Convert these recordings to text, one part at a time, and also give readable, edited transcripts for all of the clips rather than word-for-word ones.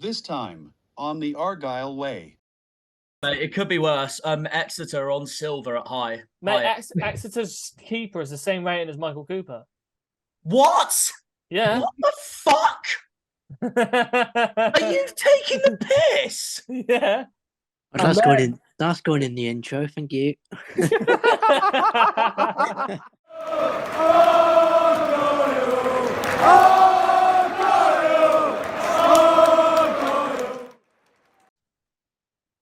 This time on the Argyle Way. It could be worse. Exeter on silver at high. Mate, Exeter's keeper is the same rating as Michael Cooper. What? Yeah. What the fuck? Are you taking the piss? Yeah. That's going in the intro. Thank you.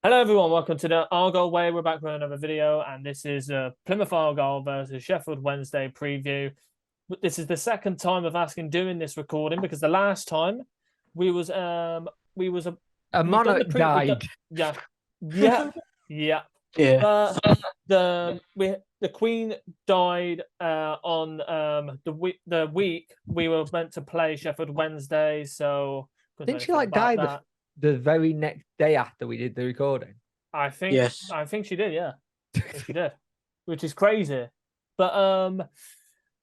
Hello everyone, welcome to the Argyle Way. We're back with another video, and this is Plymouth Argyle versus Sheffield Wednesday preview. This is the second time of asking doing this recording because the last time we was a monarch died. Yeah. The Queen died on the week we were meant to play Sheffield Wednesday. So didn't she die the very next day after we did the recording? I think yes. I think she did. Yeah, I think she did, which is crazy. But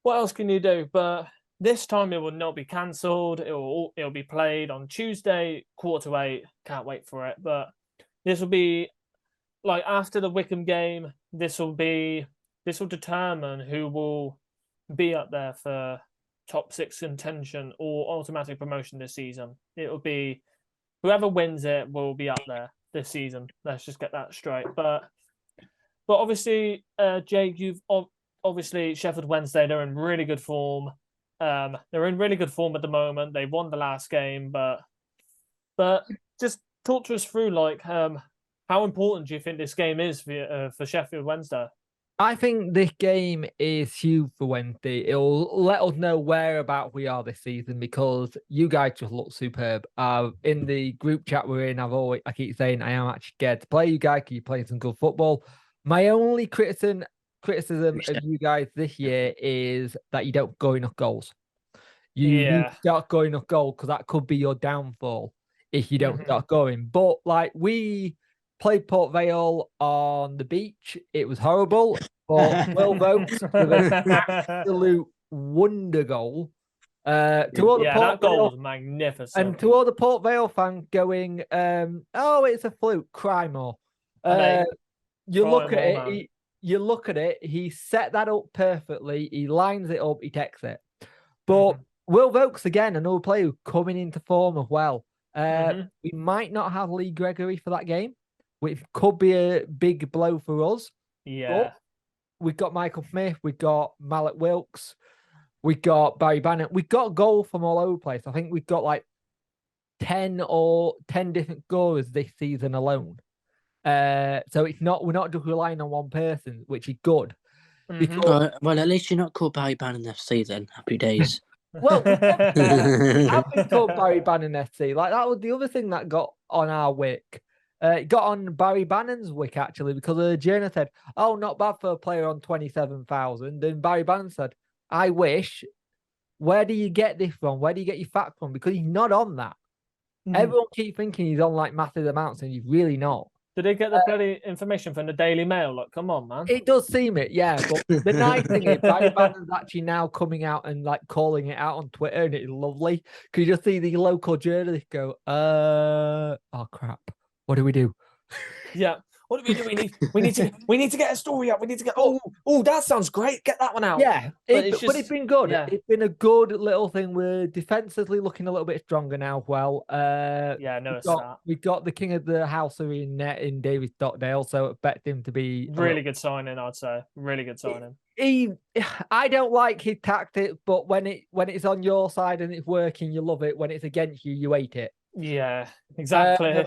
what else can you do? But this time it will not be cancelled. It'll be played on Tuesday, 7:45. Can't wait for it. But this will be like after the Wycombe game. This will determine who will be up there for top 6 contention or automatic promotion this season. It will be whoever wins it will be up there this season. Let's just get that straight. But obviously, Jake, you've obviously Sheffield Wednesday. They're in really good form. They're in really good form at the moment. They won the last game, but just talk to us through like how important do you think this game is for Sheffield Wednesday? I think this game is huge for Wednesday. It'll let us know whereabout we are this season because you guys just look superb. In the group chat we're in, I keep saying I am actually scared to play you guys because you're playing some good football. My only criticism of you guys this year is that you don't go enough goals. You start going enough goals because that could be your downfall if you don't start going. But like we played Port Vale on the beach. It was horrible. But Will Vokes with an absolute wonder goal. That goal was magnificent. And to all the Port Vale fans going, oh, it's a fluke, cry more. You look at it, he set that up perfectly. He lines it up, he takes it. But Will Vokes, again, another player coming into form as well. We might not have Lee Gregory for that game, which could be a big blow for us. Yeah. But we've got Michael Smith, we've got Mallet Wilkes, we've got Barry Bannon. We've got goals from all over the place. I think we've got like 10 different goals this season alone. So we're not just relying on one person, which is good. Because... Well, at least you're not called Barry Bannon FC then. Happy days. Well, I've been called Barry Bannon FC. Like that was the other thing that got on our wick. It got on Barry Bannon's wick actually because the journal said, "Oh, not bad for a player on 27,000." And Barry Bannon said, "I wish. Where do you get this from? Where do you get your facts from? Because he's not on that. Everyone keeps thinking he's on like massive amounts, and he's really not." Did they get the bloody information from the Daily Mail? Like, come on, man. It does seem it, yeah. But the nice thing is Barry Bannon's actually now coming out and like calling it out on Twitter, and it's lovely. Because you just see the local journalists go, oh crap. What do we do? Yeah. What do we do? We need to get a story up. We need to get that sounds great. Get that one out. Yeah. But it's been good. Yeah. It's been a good little thing. We're defensively looking a little bit stronger now. Well, we've got the king of the house in net in David Stockdale, so I expect him to be really good signing, I'd say. Really good signing. I don't like his tactics, but when it's on your side and it's working, you love it. When it's against you, you hate it. Yeah, exactly.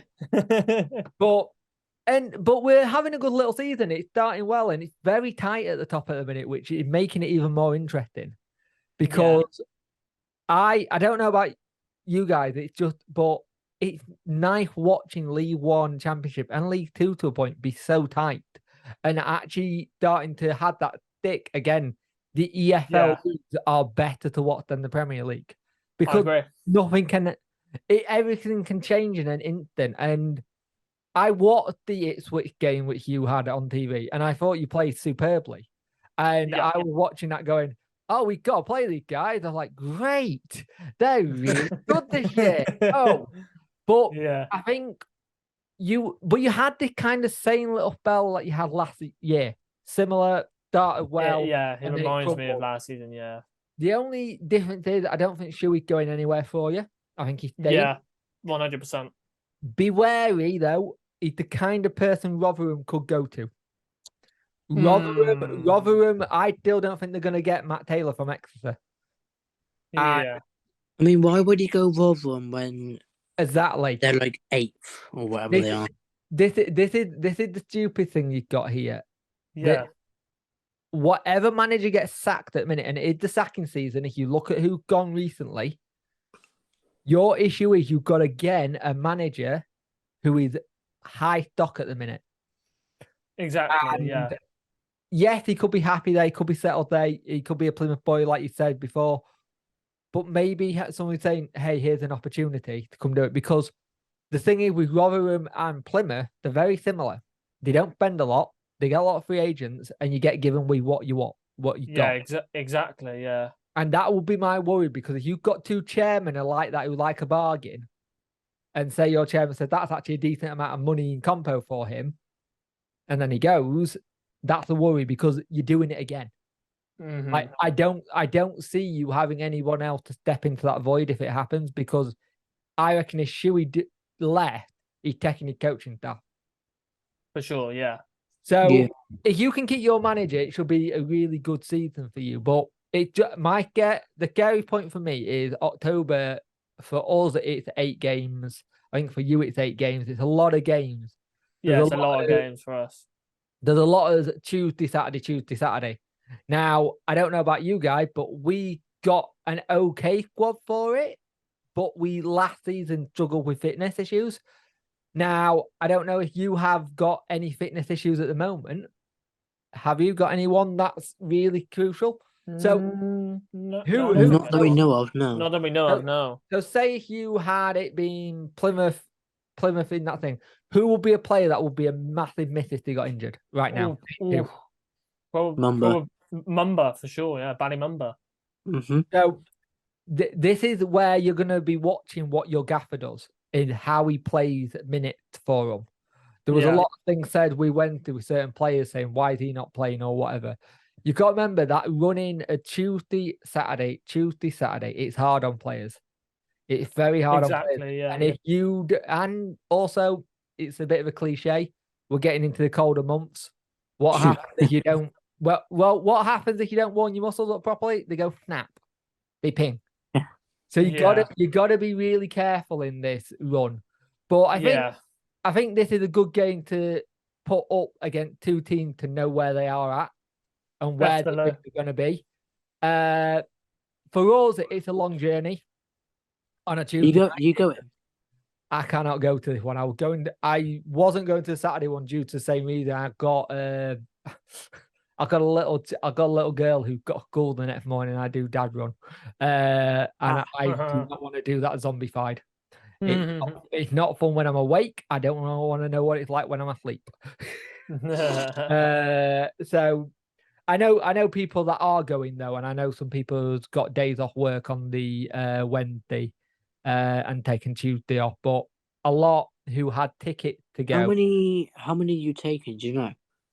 But we're having a good little season. It's starting well, and it's very tight at the top at the minute, which is making it even more interesting. Because I don't know about you guys, but it's nice watching League One Championship and League Two to a point be so tight, and actually starting to have that stick again. The EFL leagues are better to watch than the Premier League because everything can change in an instant. And I watched the Ipswich game which you had on TV, and I thought you played superbly. And I was watching that going, oh, we got to play these guys. I'm like, great. They're really good this year. Oh, But Yeah. I think you had this kind of same little spell like you had last year. Similar, started well. It and then reminds me of crumbled. last season. Yeah. The only difference is I don't think Shuey's going anywhere for you. I think he's staying. Yeah. 100%. Be wary though. He's the kind of person Rotherham could go to. Rotherham. I still don't think they're going to get Matt Taylor from Exeter. Yeah. I mean, why would he go Rotherham when Exactly. they're like 8th or whatever they are? This is the stupid thing you've got here. Yeah. Whatever manager gets sacked at the minute, and it's the sacking season, if you look at who's gone recently, your issue is you've got again a manager who is high stock at the minute. Exactly. And yes, he could be happy there, he could be settled there, he could be a Plymouth boy, like you said before. But maybe someone saying, hey, here's an opportunity to come do it. Because the thing is with Rotherham and Plymouth, they're very similar. They don't spend a lot. They get a lot of free agents, and you get given with what you want, what you got. Exactly. Yeah. And that will be my worry, because if you've got two chairmen like that who like a bargain, and say your chairman said that's actually a decent amount of money in compo for him, and then he goes, that's a worry, because you're doing it again. Like I don't see you having anyone else to step into that void if it happens, because I reckon if Shuey left, he's taking his coaching staff. For sure. Yeah. So if you can keep your manager, it should be a really good season for you. But the scary point for me is October. For us, it's 8 games. I think for you, it's 8 games. It's a lot of games. Yeah, it's a lot of games for us. There's a lot of Tuesday, Saturday. Now, I don't know about you guys, but we got an okay squad for it. But we last season struggled with fitness issues. Now, I don't know if you have got any fitness issues at the moment. Have you got anyone that's really crucial? So, Not that we know of, no. Not that we know of, no. So, say if you had it been Plymouth in that thing, who will be a player that will be a massive miss if they got injured right now? Mumba, for sure, yeah. Barry Mumba. So, this is where you're going to be watching what your gaffer does in how he plays minutes for them. There was a lot of things said we went to with certain players saying, why is he not playing or whatever. You've got to remember that running a Tuesday, Saturday, it's hard on players. It's very hard on players. Yeah. And and also, it's a bit of a cliche. We're getting into the colder months. What happens if you don't? Well, what happens if you don't warm your muscles up properly? They go snap. They ping. So you gotta be really careful in this run. But I think this is a good game to put up against two teams to know where they are at and where they're going to be. For us, it's a long journey on a Tuesday. You go in. I cannot go to this one. I wasn't going to the Saturday one due to the same reason. I got a little girl who got school the next morning. I do dad run, and I do not want to do that zombified. It's not fun when I'm awake. I don't want to know what it's like when I'm asleep. So I know people that are going though, and I know some people who's got days off work on the Wednesday and taking Tuesday off, but a lot who had tickets to go. How many are you taking? Do you know?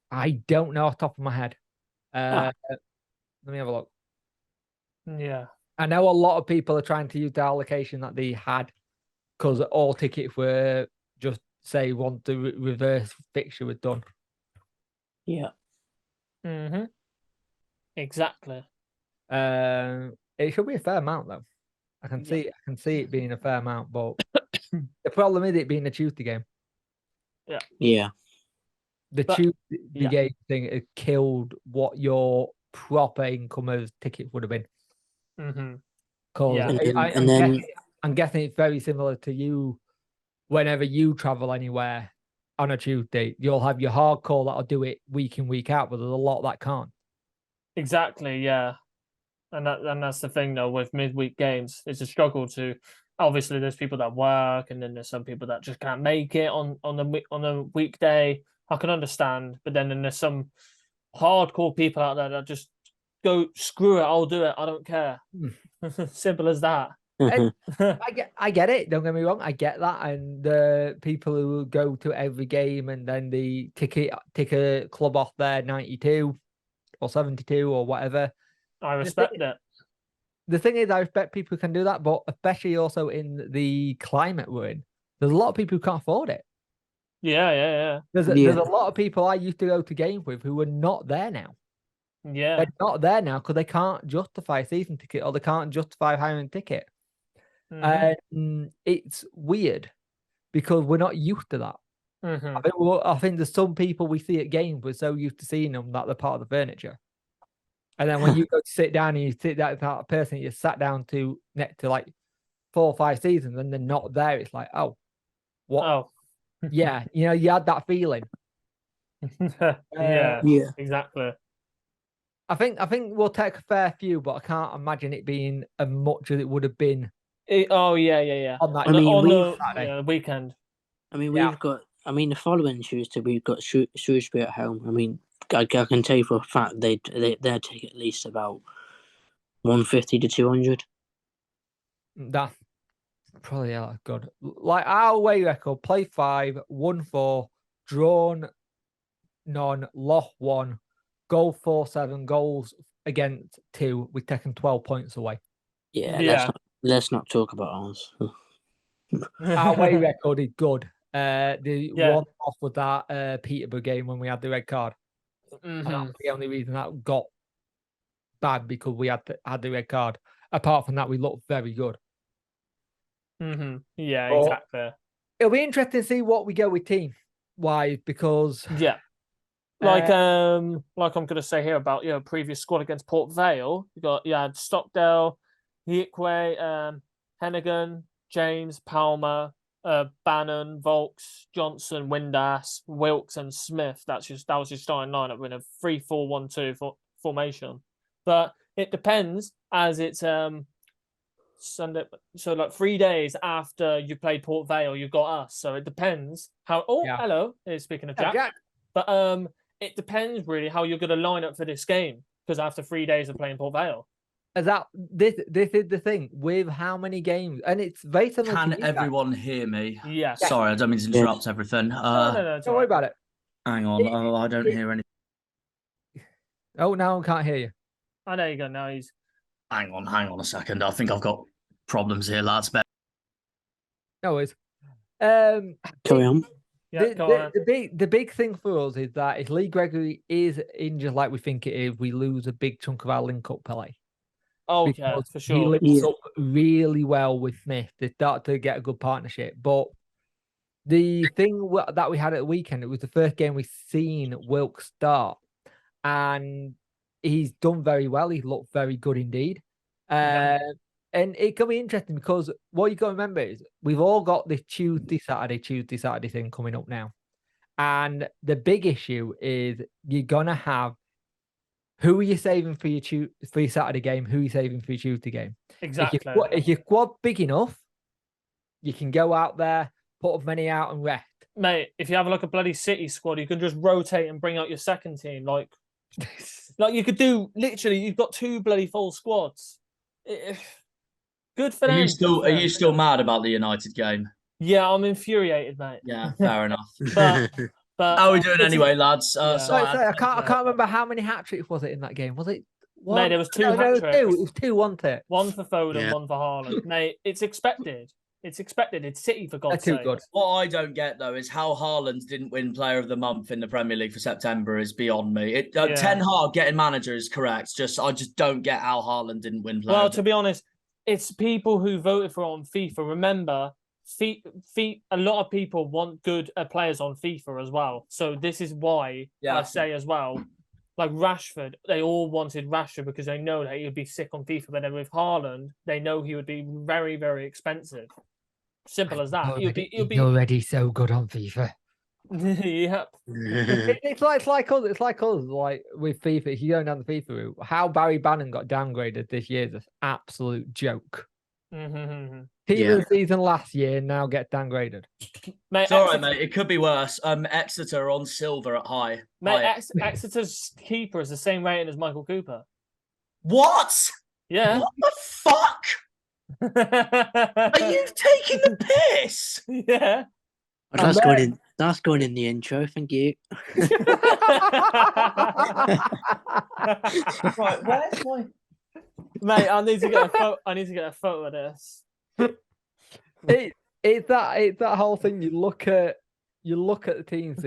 I don't know off the top of my head. Let me have a look. Yeah. I know a lot of people are trying to use the allocation that they had because all tickets were just say once the reverse fixture was done. Yeah. Exactly. It should be a fair amount though. I can see it being a fair amount, but the problem is it being a Tuesday game. Yeah. The Tuesday game thing it killed what your proper income as tickets would have been. Because I'm guessing it's very similar to you. Whenever you travel anywhere on a Tuesday, you'll have your hardcore that'll do it week in, week out, but there's a lot that can't. Exactly, yeah. And that's the thing though with midweek games. It's a struggle to obviously there's people that work and then there's some people that just can't make it on the weekday. I can understand, but then there's some hardcore people out there that just go screw it, I'll do it, I don't care. Simple as that. And I get it. Don't get me wrong. I get that. And the people who go to every game and then they tick a club off their 92 or 72 or whatever. I respect it. The thing is, I respect people who can do that, but especially also in the climate we're in, there's a lot of people who can't afford it. Yeah. There's a lot of people I used to go to games with who are not there now. Yeah. They're not there now because they can't justify a season ticket or they can't justify hiring a ticket. And it's weird because we're not used to that. I think there's some people we see at games, we're so used to seeing them that they're part of the furniture. And then when you go to sit down and you sit down with that person you sat down to next to like 4 or 5 seasons and they're not there, it's like, oh, what? Oh. Yeah, you know, you had that feeling. Yeah, exactly. I think we'll take a fair few, but I can't imagine it being as much as it would have been. Yeah. On that, the weekend. I mean, we've got. I mean, the following Tuesday we've got Shrewsbury at home. I mean, I can tell you for a fact they'd take at least about 150 to 200. That's probably good. Like our away record: play 5, won 4, drawn none, lost 1, goal 4-7, goals against 2. We've taken 12 points away. Let's not talk about ours. Our away record is good. One off with that Peterborough game when we had the red card. And that's the only reason that got bad because we had the red card. Apart from that, we looked very good. Yeah, exactly. It'll be interesting to see what we go with team wise because like I'm gonna say here about previous squad against Port Vale. You had Stockdale, Yiquay, Hennigan, James, Palmer, Bannon, Volks, Johnson, Windass, Wilkes, and Smith. That was your starting lineup in a 3-4-1-2 formation. But it depends, as it's Sunday. So like 3 days after you played Port Vale, you've got us. So it depends how. Oh, hello. Speaking of Jack. But it depends really how you're going to line up for this game because after 3 days of playing Port Vale. This is the thing with how many games, and it's very similar. Can everyone hear me? Yeah. Sorry, I don't mean to interrupt everything. No, don't worry about it. Hang on. I don't hear anything. Oh, now I can't hear you. Oh, there you go. Now he's. Hang on a second. I think I've got problems here, lads. No worries. Carry on. Yeah, go on. The big thing for us is that if Lee Gregory is injured like we think it is, we lose a big chunk of our link-up play. Oh, yeah, for sure. He links up really well with Smith. They start to get a good partnership. But the thing that we had at the weekend, it was the first game we've seen Wilkes start. And he's done very well. He looked very good indeed. And it can be interesting because what you got to remember is we've all got this Tuesday, Saturday thing coming up now. And the big issue is you're going to have who are you saving for your Saturday game? Who are you saving for your Tuesday game? Exactly. If your squad big enough, you can go out there, put as many out and rest. Mate, if you have like a bloody City squad, you can just rotate and bring out your second team. Like you could do literally. You've got 2 bloody full squads. Good for them. Are you still mad about the United game? Yeah, I'm infuriated, mate. Yeah, fair enough. But how are we doing anyway, lads? I can't remember how many hat tricks was it in that game. Was it one? Mate, there was 2 hat tricks. It was 2, wasn't it? One for Foden, one for Haaland. Mate, it's expected. It's expected. It's City, for God's sake. Good. What I don't get, though, is how Haaland didn't win Player of the Month in the Premier League for September is beyond me. Ten Hag getting manager is correct. I just don't get how Haaland didn't win Player. Well, to be honest, it's people who voted for it on FIFA. Remember, a lot of people want good players on FIFA as well. So this is why I say as well, like Rashford, they all wanted Rashford because they know that he would be sick on FIFA. But then with Haaland, they know he would be very, very expensive. Simple as that. He'll be already so good on FIFA. Yep. It's like us. It's like us. Like with FIFA, if you go down the FIFA route, how Barry Bannon got downgraded this year is an absolute joke. Team of the season last year now gets downgraded. Mate, it's all right, mate. It could be worse. Exeter on silver at high. Mate, Exeter's keeper is the same rating as Michael Cooper. What? Yeah. What the fuck? Are you taking the piss? Yeah. That's going in the intro. Thank you. Right, where's my... Mate, I need to get a photo. I need to get a photo of this. It's that whole thing. You look at the teams.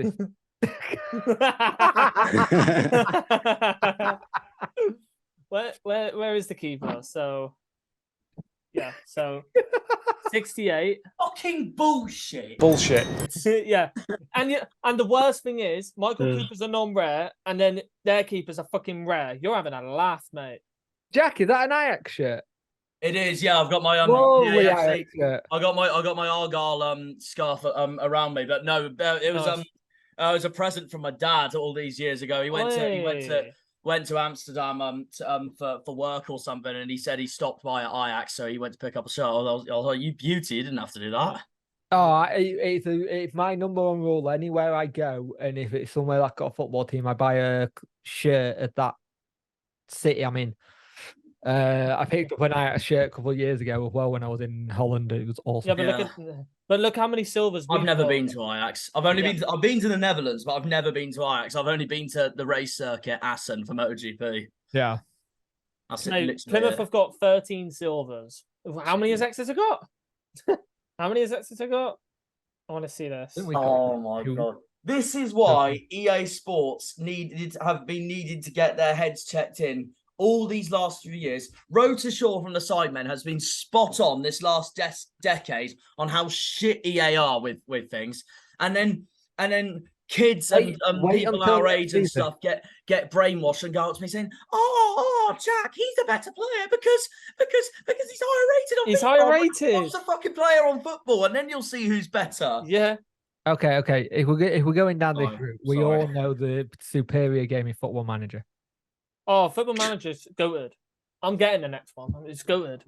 Where is the keeper? So yeah, so 68. Fucking bullshit. Bullshit. Yeah, and the worst thing is Michael Cooper's a non-rare, and then their keepers are fucking rare. You're having a laugh, mate. Jack, is that an Ajax shirt? It is, yeah. I've got my Lovely yeah, Ajax shirt. I got my Argyle scarf around me, but no, it was Nice. it was a present from my dad all these years ago. He went to Amsterdam for work or something, and he said he stopped by at Ajax, so he went to pick up a shirt. I was like, you beauty, you didn't have to do that. Oh, it's my number one rule. Anywhere I go, and if it's somewhere like got a football team, I buy a shirt at that city I'm in. I picked up an Ajax shirt a couple of years ago as well when I was in Holland. It was awesome. Yeah, but look how many silvers. I've never been to Ajax. I've been to the Netherlands, but I've never been to Ajax. I've only been to the race circuit Assen for MotoGP. Yeah. That's Mate, Plymouth have got 13 silvers. How many has Exeter got? How many has Exeter got? I want to see this. Oh my god! This is why EA Sports have been needing to get their heads checked in all these last few years. Road to Shore from the Sidemen has been spot on this last decade on how shit EA are with things, and then kids and people our age and stuff get brainwashed and go up to me saying, "Oh, Jack, he's a better player because he's higher rated on. He's higher rated. What's a fucking player on football?" And then you'll see who's better. Yeah. Okay. If we're going down this route, we all know the superior game in Football Manager. Oh, Football Manager's goated. I'm getting the next one. It's goated.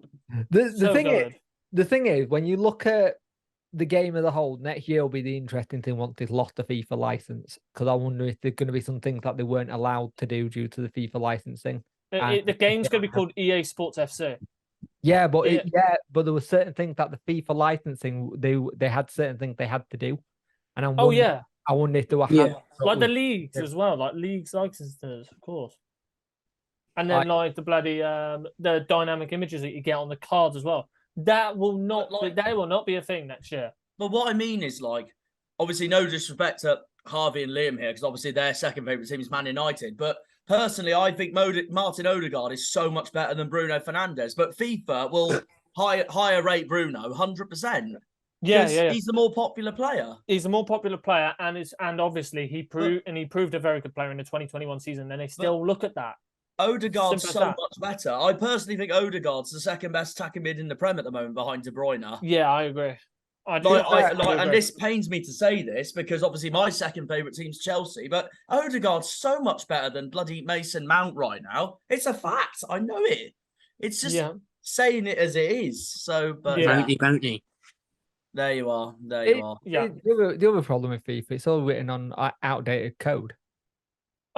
The thing is, when you look at the game as a whole, next year will be the interesting thing once they've lost the FIFA license. Because I wonder if there's going to be some things that they weren't allowed to do due to the FIFA licensing. The game's going to be called EA Sports FC. Yeah, but there were certain things that the FIFA licensing they had certain things they had to do. And I wonder if they were like the leagues as well, like leagues licenses, of course. And then like the bloody the dynamic images that you get on the cards as well. That will not be a thing next year. But what I mean is, like, obviously no disrespect to Harvey and Liam here, because obviously their second favourite team is Man United. But personally, I think Martin Odegaard is so much better than Bruno Fernandes. But FIFA will higher rate Bruno 100%. Yeah. He's the more popular player. He's a more popular player, and obviously he proved a very good player in the 2021 season. And they still look at that. Odegaard's so much better. I personally think Odegaard's the second best attacking mid in the Prem at the moment behind De Bruyne. Yeah, I agree. And this pains me to say this because obviously my second favourite team's Chelsea, but Odegaard's so much better than bloody Mason Mount right now. It's a fact. I know it. It's just saying it as it is. So, but Bounty. There you are. Yeah. The other problem with FIFA, it's all written on outdated code.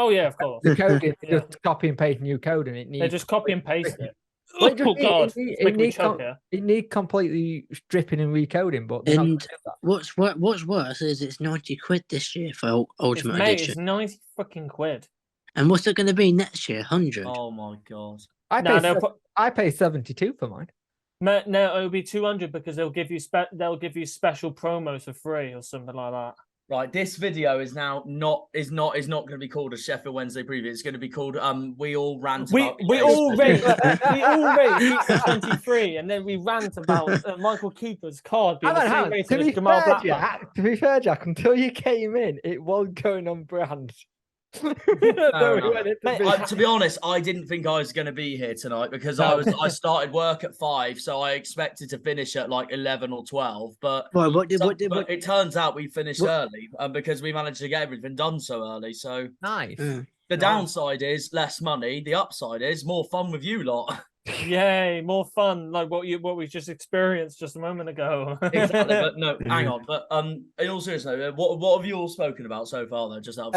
Oh yeah, of course. The code is just copy and paste new code, and it needs. They just copy and paste it. God! It needs completely stripping and recoding. But what's worse is it's 90 quid this year for Ultimate Edition. It's 90 fucking quid. And what's it going to be next year? 100. Oh my god! I pay 72 for mine. No, it'll be 200 because they'll give you special promos for free or something like that. Right, this video is now not going to be called a Sheffield Wednesday preview. It's going to be called we all rant about we all rate 23, and then we rant about Michael Cooper's card being the same rating as Jamal Blackman. To be fair, Jack, until you came in, it was going on brand. To be honest, I didn't think I was going to be here tonight because I started work at 5, so I expected to finish at like 11 or 12. But it turns out we finished early because we managed to get everything done so early. So nice. The downside is less money. The upside is more fun with you lot. Yay, more fun, like what we just experienced just a moment ago. Exactly, but no, hang on. But in all seriousness, what have you all spoken about so far though? Just out.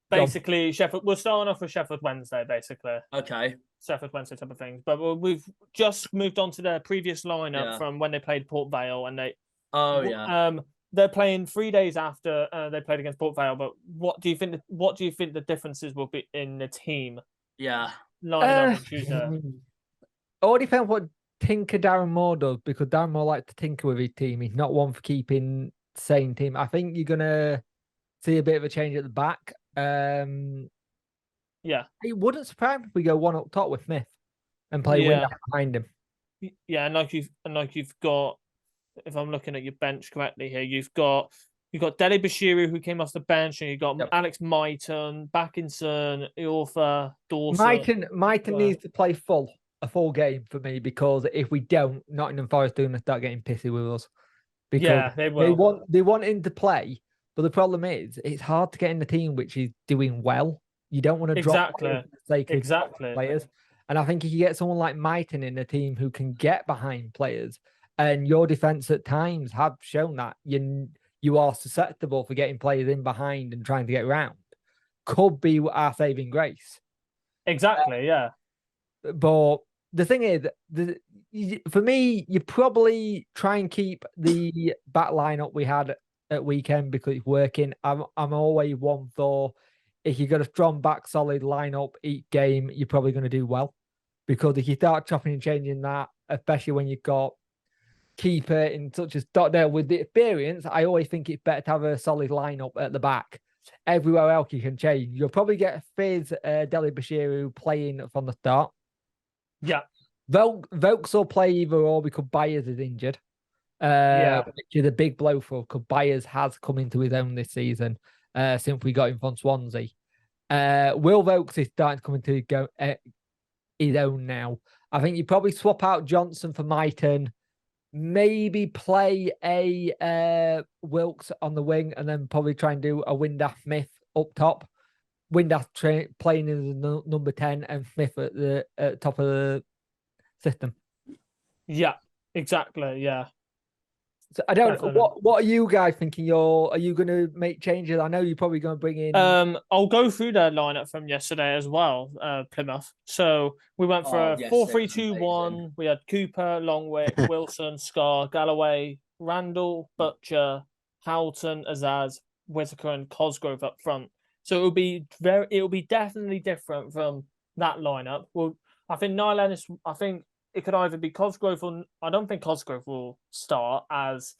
basically Sheffield. We're starting off with Sheffield Wednesday, basically. Okay. Sheffield Wednesday type of things. But we've just moved on to their previous lineup from when they played Port Vale, and they're playing 3 days after they played against Port Vale. But what do you think? What do you think the differences will be in the team? Yeah, lining up on Tuesday. All depends what tinker Darren Moore does, because Darren Moore likes to tinker with his team. He's not one for keeping same team. I think you're gonna see a bit of a change at the back. Yeah, it wouldn't surprise me if we go one up top with Smith and play Windass behind him. Yeah, and like you've got, if I'm looking at your bench correctly here, you've got Dele Bashiru, who came off the bench, and you've got Alex Myton, Backinson, Iorfa, Dawson. Myton needs to play a full game for me, because if we don't, Nottingham Forest are going to start getting pissy with us. Because they will. They want him to play, but the problem is it's hard to get in the team which is doing well. You don't want to drop players for the sake of players. And I think if you get someone like Myton in the team who can get behind players, and your defence at times have shown that you are susceptible for getting players in behind and trying to get around, could be our saving grace. Exactly, yeah. But the thing is, for me, you probably try and keep the back lineup we had at weekend because it's working. I'm always one for, if you got a strong back solid lineup each game, you're probably going to do well. Because if you start chopping and changing that, especially when you've got keeper in such as Stockdale with the experience, I always think it's better to have a solid lineup at the back. Everywhere else you can change. You'll probably get Fizz, Dele Bashiru playing from the start. Yeah. Vokes will play either or because Byers is injured. Which is a big blow for, because Byers has come into his own this season since we got him from Swansea. Will Vokes is starting to come into his own now. I think you probably swap out Johnson for Myton, maybe play a Wilkes on the wing, and then probably try and do a Windass Smith up top. Windass playing as the number 10 and Smith at the top of the system. Yeah, exactly. Yeah. So I don't know. What are you guys thinking? Are you going to make changes? I know you're probably going to bring in. I'll go through their lineup from yesterday as well. Plymouth. So we went for a 4-3-2-1. We had Cooper, Longwick, Wilson, Scar, Galloway, Randall, Butcher, Houghton, Azaz, Whitaker, and Cosgrove up front. So it will be definitely different from that lineup. Well, I think Niall Ennis, I think it could either be Cosgrove or I don't think Cosgrove will start, as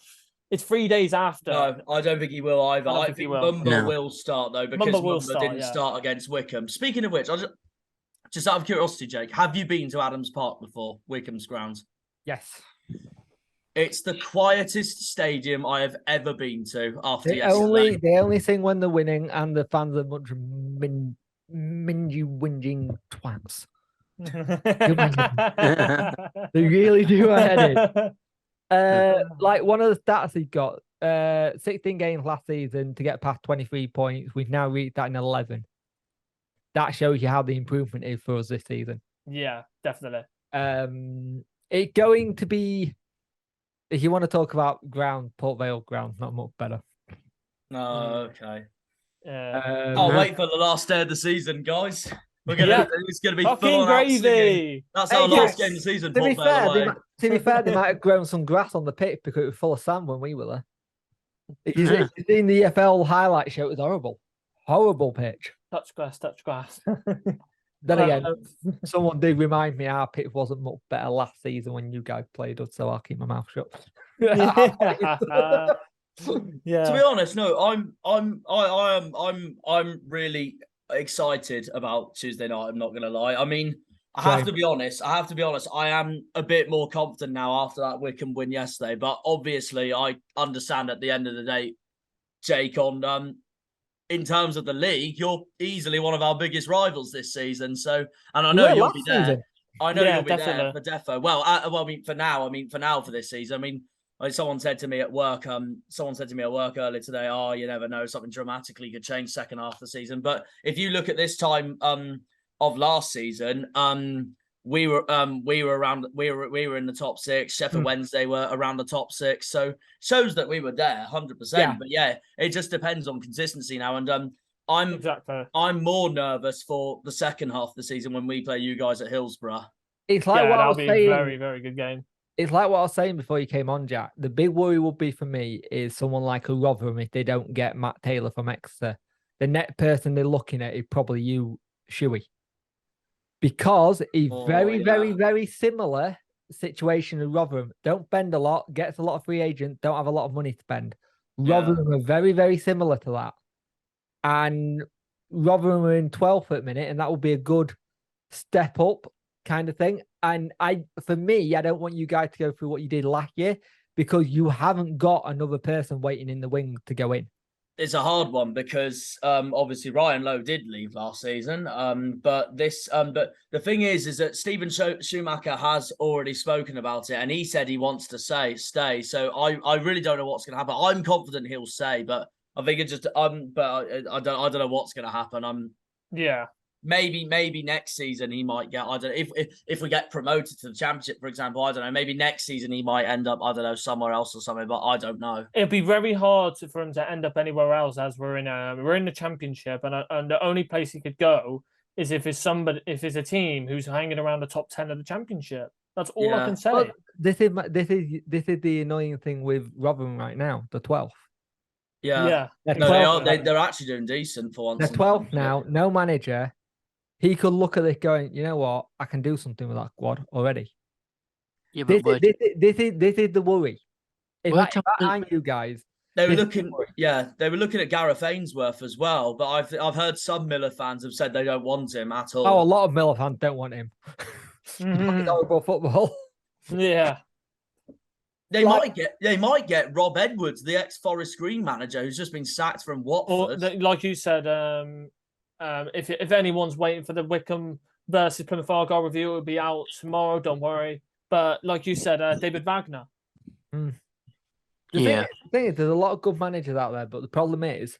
it's 3 days after. No, I don't think he will either. I think Mumba will start though, because Mumba didn't start against Wickham. Speaking of which, just out of curiosity, Jake, have you been to Adams Park before, Wickham's grounds? Yes. It's the quietest stadium I have ever been to after yesterday. They only sing when they're winning, and the fans are much mingy whinging twats. They really do a headache. Like one of the stats he got, 16 games last season to get past 23 points. We've now reached that in 11. That shows you how the improvement is for us this season. Yeah, definitely. It's going to be, if you want to talk about ground, Port Vale ground, not much better. Oh, okay. I'll wait for the last day of the season, guys. It's going to be full on gravy. That's our last game of the season. To be fair, they might have grown some grass on the pitch because it was full of sand when we were there. If you've seen the EFL highlight show, it was horrible. Horrible pitch. Touch grass. Then again, someone did remind me our pitch wasn't much better last season when you guys played us, so I'll keep my mouth shut. Yeah. To be honest, no, I'm really excited about Tuesday night. I'm not gonna lie. I mean, I have to be honest. I am a bit more confident now after that Wickham win yesterday. But obviously, I understand at the end of the day, Jake, on in terms of the league, you're easily one of our biggest rivals this season. So, and I know you'll be there. Season. I know you'll be there for defo. Well, I mean, for now, for this season. I mean, someone said to me at work. Earlier today. Oh, you never know. Something dramatically could change second half of the season. But if you look at this time of last season, we were in the top six. Sheffield Wednesday were around the top six. So shows that we were there 100%. But yeah, it just depends on consistency now. And Exactly. I'm more nervous for the second half of the season when we play you guys at Hillsborough. It's like Yeah, what I that'll was be saying. a very, very good game. It's like what I was saying before you came on, Jack. The big worry would be for me is someone like a Rotherham if they don't get Matt Taylor from Exeter. The net person they're looking at is probably you, Shuey. Because he's very similar situation to Rotherham. Don't spend a lot, gets a lot of free agents, don't have a lot of money to spend. Rotherham are very, very similar to that. And Rotherham are in 12th at the minute, and that would be a good step up kind of thing. And for me, I don't want you guys to go through what you did last year because you haven't got another person waiting in the wing to go in. It's a hard one because obviously Ryan Lowe did leave last season. But the thing is that Stephen Schumacher has already spoken about it, and he said he wants to stay. So I really don't know what's going to happen. I'm confident he'll stay, but I think it just but I don't know what's going to happen. Maybe next season he might get, I don't know, if we get promoted to the championship, for example, I don't know, maybe next season he might end up, I don't know, somewhere else or something, but I don't know. It'd be very hard for him to end up anywhere else as we're in the championship, and the only place he could go is if it's a team who's hanging around the top 10 of the championship. That's all I can say. Well, this is the annoying thing with Rotherham right now, the 12th. Yeah. They're actually doing decent for once. They're 12th now, no manager. He could look at it going, you know what? I can do something with that squad already. Yeah, but this is the worry. If I'm you guys, they were looking at Gareth Ainsworth as well, but I've heard some Miller fans have said they don't want him at all. Oh, a lot of Miller fans don't want him. Horrible football. Yeah. They might get Rob Edwards, the ex-Forest Green manager, who's just been sacked from Watford. Or, like you said, if anyone's waiting for the Wickham versus Plymouth Argyle review, it'll be out tomorrow. Don't worry. But like you said, David Wagner. The thing is, there's a lot of good managers out there, but the problem is,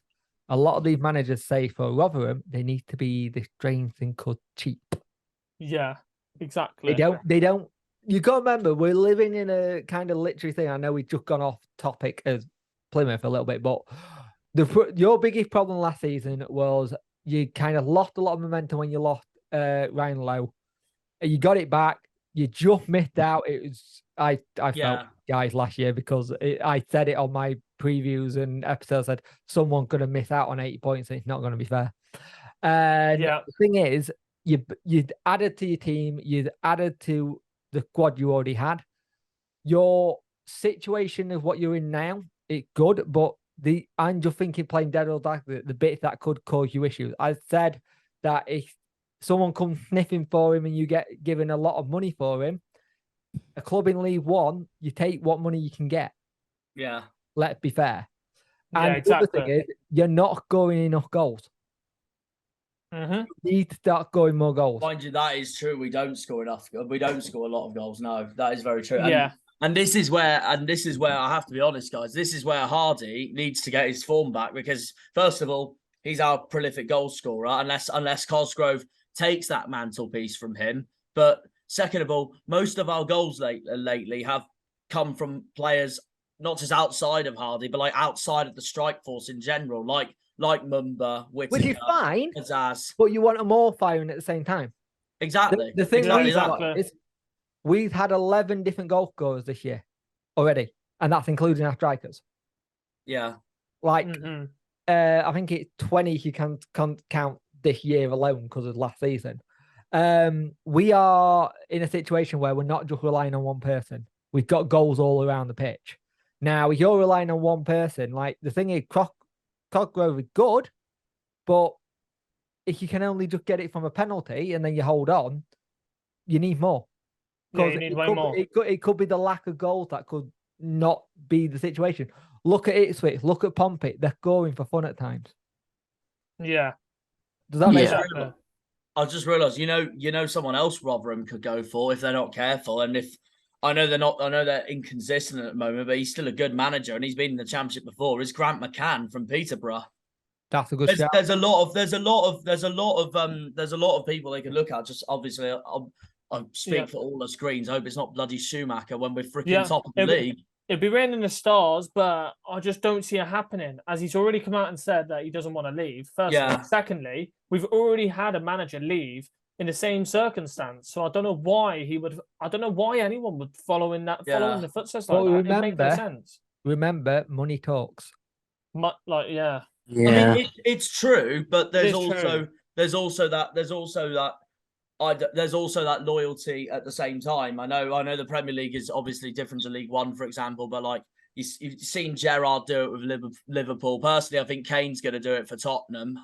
a lot of these managers say for Rotherham, they need to be this strange thing called cheap. Yeah, exactly. They don't. You got to remember, we're living in a kind of literary thing. I know we've just gone off topic as Plymouth a little bit, but your biggest problem last season was you kind of lost a lot of momentum when you lost Ryan Lowe. You got it back. You just missed out. It was I felt guys last year because I said it on my previews and episodes. Said someone's going to miss out on 80 points and it's not going to be fair. The thing is, you'd added to your team. You'd added to the squad you already had. Your situation of what you're in now, it's good, but I'm just thinking playing dead or dark, the bits that could cause you issues. I said that if someone comes sniffing for him and you get given a lot of money for him, a club in League One, you take what money you can get. Yeah. Let's be fair. Yeah, and exactly. the other thing is, you're not scoring enough goals. You need to start scoring more goals. Mind you, that is true. We don't score enough. We don't score a lot of goals. No, that is very true. And this is where I have to be honest, guys. This is where Hardy needs to get his form back because, first of all, he's our prolific goal scorer, unless Cosgrove takes that mantelpiece from him. But second of all, most of our goals lately have come from players not just outside of Hardy, but like outside of the strike force in general, like Mumba, Whittaker, which is fine, Azaz. But you want them all firing at the same time. Exactly. The thing exactly is, we've had 11 different goal scorers this year already, and that's including our strikers. Yeah. Like, I think it's 20 you can count this year alone because of last season. We are in a situation where we're not just relying on one person. We've got goals all around the pitch. Now, if you're relying on one person, like the thing is, Cosgrove is good, but if you can only just get it from a penalty and then you hold on, you need more. Yeah, you need way more. It could be the lack of goals that could not be the situation. Look at Ipswich, look at Pompey. They're scoring for fun at times. Yeah. Does that make sense? I just realised, you know, someone else Rotherham could go for if they're not careful, and if I know they're inconsistent at the moment, but he's still a good manager and he's been in the Championship before. Is Grant McCann from Peterborough? That's a good shout. There's a lot of people they can look at. Just obviously, I speak for all the screens. I hope it's not bloody Schumacher when we're freaking top of the league. It'd be written in the stars, but I just don't see it happening, as he's already come out and said that he doesn't want to leave. Firstly. Yeah. Secondly, we've already had a manager leave in the same circumstance, so I don't know why he would. I don't know why anyone would follow in the footsteps like that. It makes no sense. Remember, money talks. Yeah. I mean, it's true, but there's also that loyalty at the same time. I know the Premier League is obviously different to League One, for example, but like you've seen Gerrard do it with Liverpool. Personally, I think Kane's going to do it for Tottenham.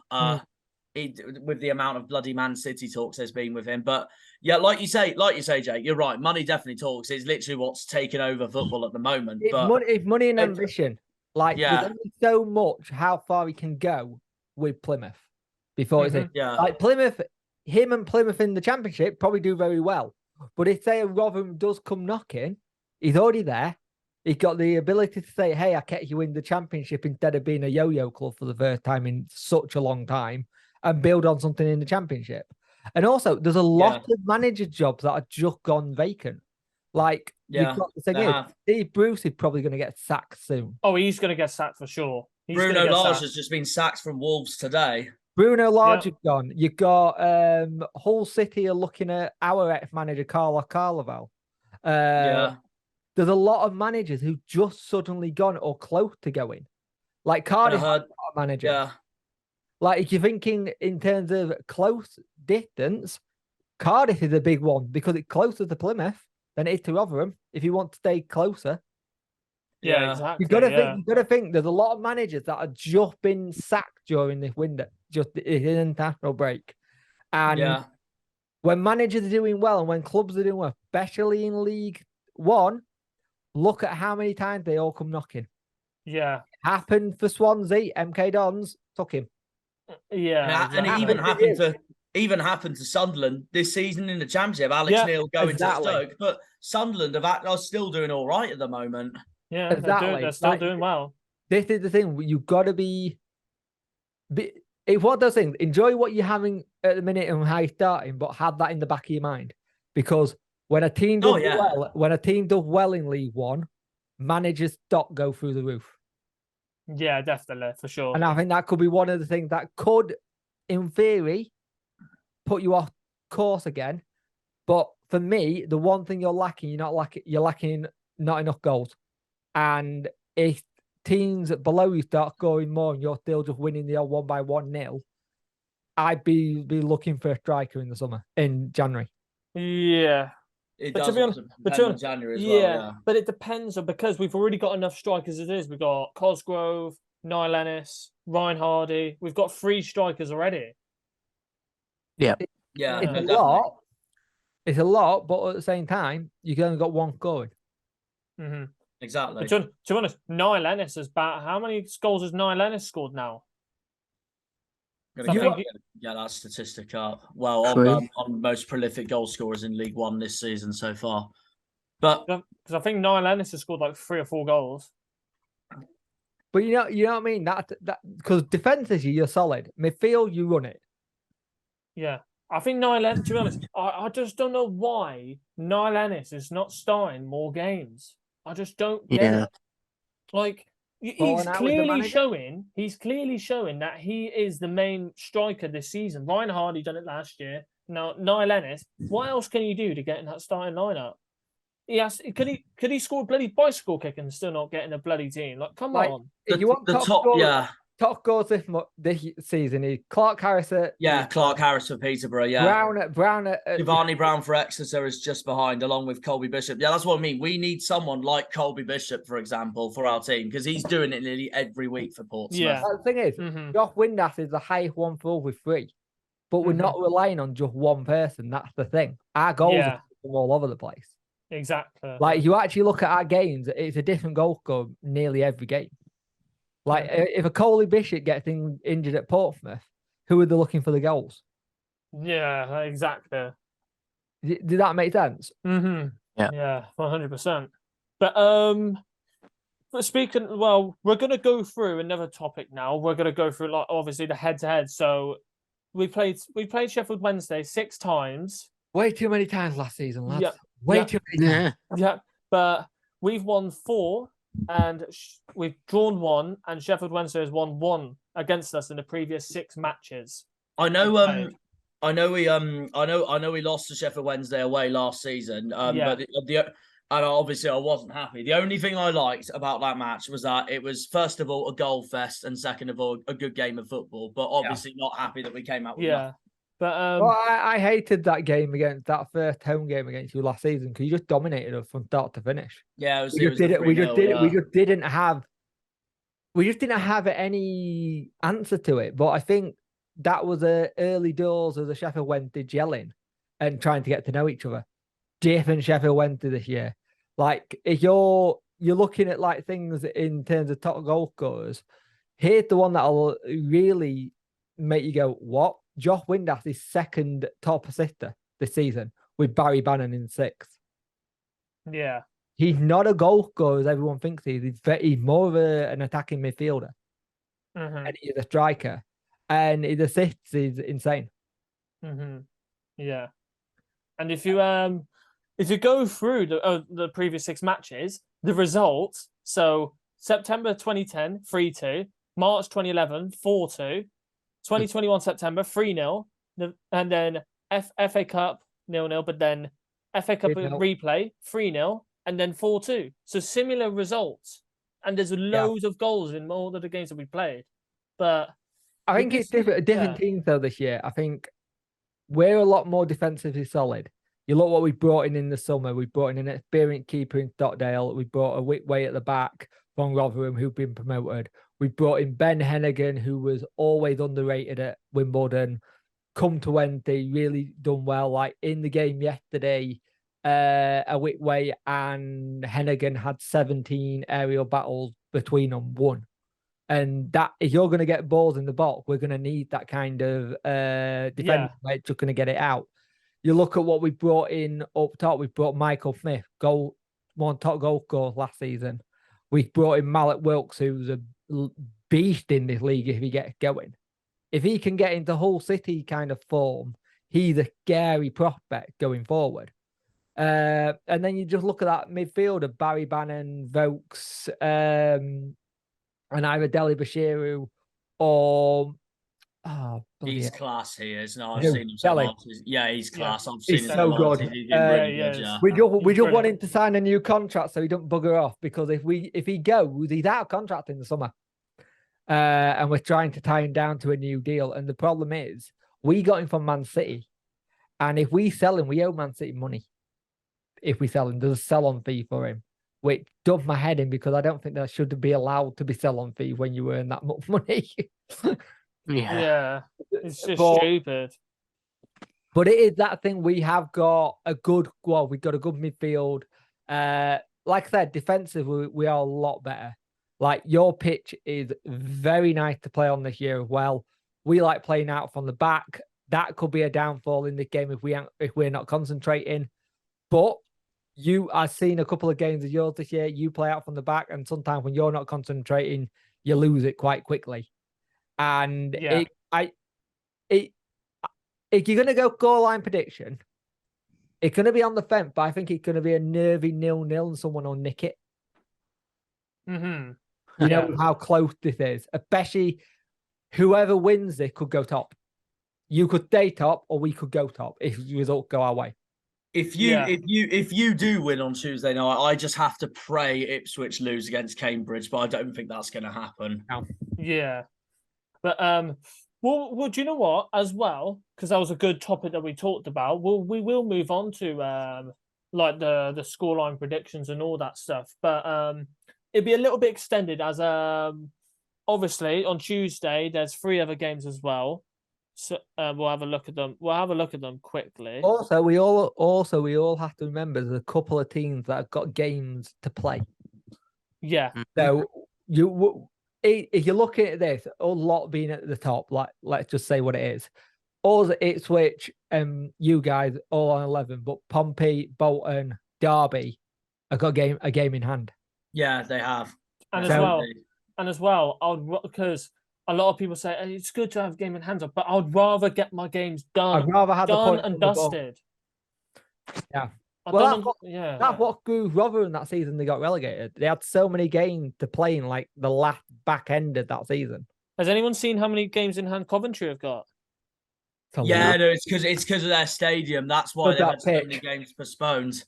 With the amount of bloody Man City talks there's been with him. But yeah, like you say, Jake, you're right. Money definitely talks. It's literally what's taken over football at the moment. It's money and ambition. Like, there's only so much how far he can go with Plymouth before it's like Plymouth. Him and Plymouth in the Championship probably do very well. But if, say, a Rotherham does come knocking, he's already there. He's got the ability to say, hey, I kept you in the Championship instead of being a yo-yo club for the first time in such a long time and build on something in the Championship. And also, there's a lot of manager jobs that are just gone vacant. Like, you've got the thing is, Steve Bruce is probably going to get sacked soon. Oh, he's going to get sacked for sure. Bruno Lage has just been sacked from Wolves today. Bruno Lage is gone. You've got Hull City are looking at our ex-manager, Carlo Carnival. There's a lot of managers who just suddenly gone or close to going. Like Cardiff manager. Yeah. Like if you're thinking in terms of close distance, Cardiff is a big one because it's closer to Plymouth than it is to Rotherham. If you want to stay closer. Yeah, exactly. You've got to think there's a lot of managers that have just been sacked during this window, just the international break. And when managers are doing well and when clubs are doing well, especially in League One, look at how many times they all come knocking. Yeah. Happened for Swansea, MK Dons took him. Yeah. And it even happened to Sunderland this season in the Championship. Alex Neil going to Stoke, but Sunderland are still doing all right at the moment. Yeah, they're still doing well. This is the thing. You've got to be what those things. Enjoy what you're having at the minute and how you're starting, but have that in the back of your mind. Because when a team does well in League One, managers stock go through the roof. Yeah, definitely, for sure. And I think that could be one of the things that could, in theory, put you off course again. But for me, the one thing you're lacking not enough goals. And if teams below you start scoring more and you're still just winning the old 1-1-0, I'd be looking for a striker in January. Yeah. But to be honest, January as well. But it depends on, because we've already got enough strikers as it is. We've got Cosgrove, Niall Ennis, Ryan Hardy. We've got 3 strikers already. Yeah. It's a lot, but at the same time, you've only got one scoring. Mm-hmm. Exactly. To be honest, Niall Ennis has how many goals has Niall Ennis scored now? Get that statistic up. Well, on most prolific goal scorers in League One this season so far. But because I think Niall Ennis has scored like 3 or 4 goals. But you know what I mean? That because defensively you're solid. Midfield, you run it. Yeah. I think Niall Ennis, to be honest, I just don't know why Niall Ennis is not starting more games. I just don't get it. Like, he's clearly showing that he is the main striker this season. Ryan Hardy done it last year. Now, Niall Ennis, what else can you do to get in that starting lineup? Could he score a bloody bicycle kick and still not get in a bloody team? Like, come on. If you want top goals this season is Clark Harris Clark Harris for Peterborough, Brown Giovanni Brown for Exeter is just behind, along with Colby Bishop. Yeah, that's what I mean. We need someone like Colby Bishop, for example, for our team, because he's doing it nearly every week for Portsmouth. Yeah. The thing is, Josh Windass is the highest one for with 3, but we're not relying on just one person. That's the thing. Our goals are all over the place. Exactly. Like, you actually look at our games, it's a different goal score nearly every game. Like, if a Coley Bishop gets injured at Portsmouth, who are they looking for the goals? Yeah, exactly. Did that make sense? Mm-hmm. Yeah, 100%. But speaking, we're going to go through another topic now. We're going to go through, like, obviously the head-to-head. So we played Sheffield Wednesday 6 times. Way too many times last season, lads. Way too many times. Yeah, but we've won 4 and we've drawn 1, and Sheffield Wednesday has won 1 against us in the previous 6 matches. I know. we've played. I know we lost to Sheffield Wednesday away last season. Yeah. But and obviously I wasn't happy. The only thing I liked about that match was that it was first of all a goal fest, and second of all a good game of football. But obviously not happy that we came out with nothing. But well, I hated that game against that first home game against you last season because you just dominated us from start to finish. Yeah, we just didn't have any answer to it. But I think that was the early doors of the Sheffield Wednesday gelling and trying to get to know each other. Different Sheffield Wednesday this year. Like if you're looking at like things in terms of top goal scorers, here's the one that'll really make you go, what? Josh Windass is second top assister this season with Barry Bannon in 6th. Yeah. He's not a goal scorer as everyone thinks he is. He's more of an attacking midfielder. And he's a striker. And his assists is insane. Yeah. And if you go through the previous 6 matches, the results, so September 2010, 3-2, March 2011, 4-2, 2021 September, 3-0, and then FA Cup, 0-0, but then FA Cup 3-0. replay, 3-0, and then 4-2. So similar results. And there's loads of goals in all of the games that we played. But I think it's different teams though this year. I think we're a lot more defensively solid. You look what we brought in the summer. We brought in an experienced keeper in Stockdale. We brought a Whitway at the back from Rotherham, who'd been promoted. We brought in Ben Hennigan, who was always underrated at Wimbledon. Come to Wednesday, really done well. Like in the game yesterday, a Whitway and Hennigan had 17 aerial battles between them, won. And that if you're going to get balls in the box, we're going to need that kind of defender. We're just going to get it out. You look at what we brought in up top. We brought Michael Smith, one top goal scorer last season. We brought in Mallet Wilkes, who's a beast in this league if he gets going. If he can get into Hull City kind of form, he's a scary prospect going forward. And then you just look at that midfielder, Barry Bannon, Vokes, and either Deli Bashiru or he's class. He is. No, I've Who? seen him. He's class. I've seen he's him. so good. He's really good. Yeah. We just want him to sign a new contract so he don't bugger off, because if he goes, he's out of contract in the summer. And we're trying to tie him down to a new deal. And the problem is, we got him from Man City, and if we sell him, we owe Man City money. If we sell him, there's a sell-on fee for him, which does my head in because I don't think that should be allowed to be sell-on fee when you earn that much money. Yeah, it's just stupid. But it is that thing. We have got a good, we've got a good midfield. Like I said, defensively, we are a lot better. Like your pitch is very nice to play on this year as well. We like playing out from the back. That could be a downfall in this game if we're not concentrating. But I've seen a couple of games of yours this year. You play out from the back, and sometimes when you're not concentrating, you lose it quite quickly. And if you're going to go goal line prediction, it's going to be on the fence, but I think it's going to be a nervy 0-0 and someone will nick it. You know how close this is, especially whoever wins this could go top. You could stay top, or we could go top if the results go our way. If you do win on Tuesday night, I just have to pray Ipswich lose against Cambridge, but I don't think that's going to happen. Yeah. But well, do you know what? As well, because that was a good topic that we talked about. We will move on to like the scoreline predictions and all that stuff. But it'd be a little bit extended, as obviously on Tuesday there's 3 other games as well. So we'll have a look at them. We'll have a look at them quickly. Also, we all have to remember there's a couple of teams that have got games to play. Yeah. So if you're looking at this, a lot being at the top, like let's just say what it is. All the Ipswich, you guys all on 11, but Pompey, Bolton, Derby have got a game in hand. Yeah, they have. And as well, because a lot of people say it's good to have a game in hand, but I'd rather get my games done. I'd rather have done and dusted. Yeah. That's what grew Rotherham that season. They got relegated. They had so many games to play in like the last back end of that season. Has anyone seen how many games in hand Coventry have got? Yeah, no, it's because of their stadium. That's why they've had so many games postponed.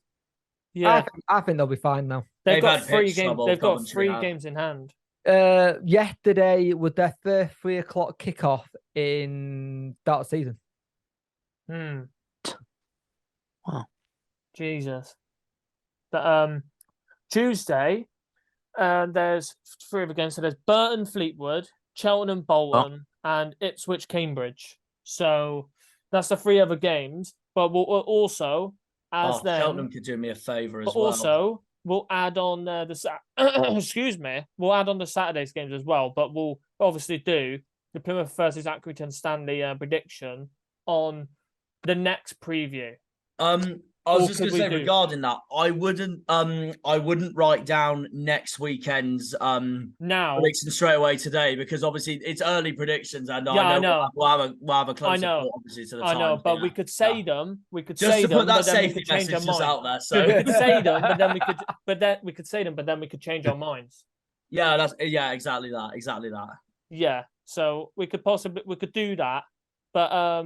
Yeah, I think they'll be fine now. They've got 3 games. They've got 3 games in hand. Yesterday was their first 3 o'clock kickoff in that season. Wow. Jesus. But Tuesday, there's 3 of again. So there's Burton, Fleetwood, Cheltenham, Bolton, and Ipswich, Cambridge. So that's the 3 other games. But we'll also, Cheltenham could do me a favour as well. Also, we'll add on excuse me. We'll add on the Saturday's games as well. But we'll obviously do the Plymouth versus Accrington Stanley prediction on the next preview. I was just going to say regarding that, I wouldn't write down next weekend's prediction straight away today because obviously it's early predictions and I know. We'll have a closer thought, obviously to the time. I know, but we could say them. We could just say to them, put that safety message just out there. So we could say them, but then we could say them, but then we could change our minds. Yeah, exactly that. Yeah, so we could do that, but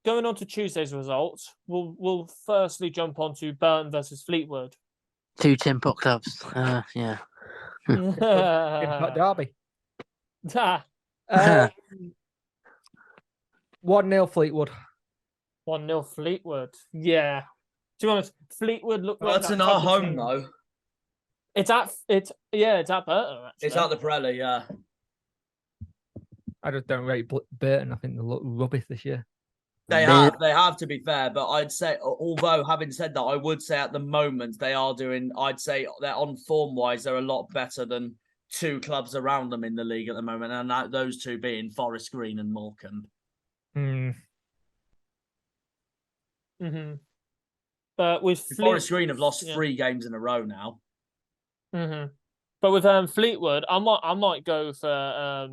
going on to Tuesday's results, we'll firstly jump on to Burton versus Fleetwood. 2 tin pot clubs. Yeah. Derby. 1-0 Fleetwood. 1-0 Fleetwood. Yeah. To be honest, Fleetwood look like that's in our home though. It's at Burton, actually. It's at the Pirelli, yeah. I just don't rate Burton. I think they look rubbish this year. They have to be fair, but I'd say, although having said that, I would say at the moment they are doing, I'd say they're on form wise, they're a lot better than 2 clubs around them in the league at the moment, and those 2 being Forest Green and Morecambe. But with Forest Green have lost 3 games in a row now. But with Fleetwood, I might go for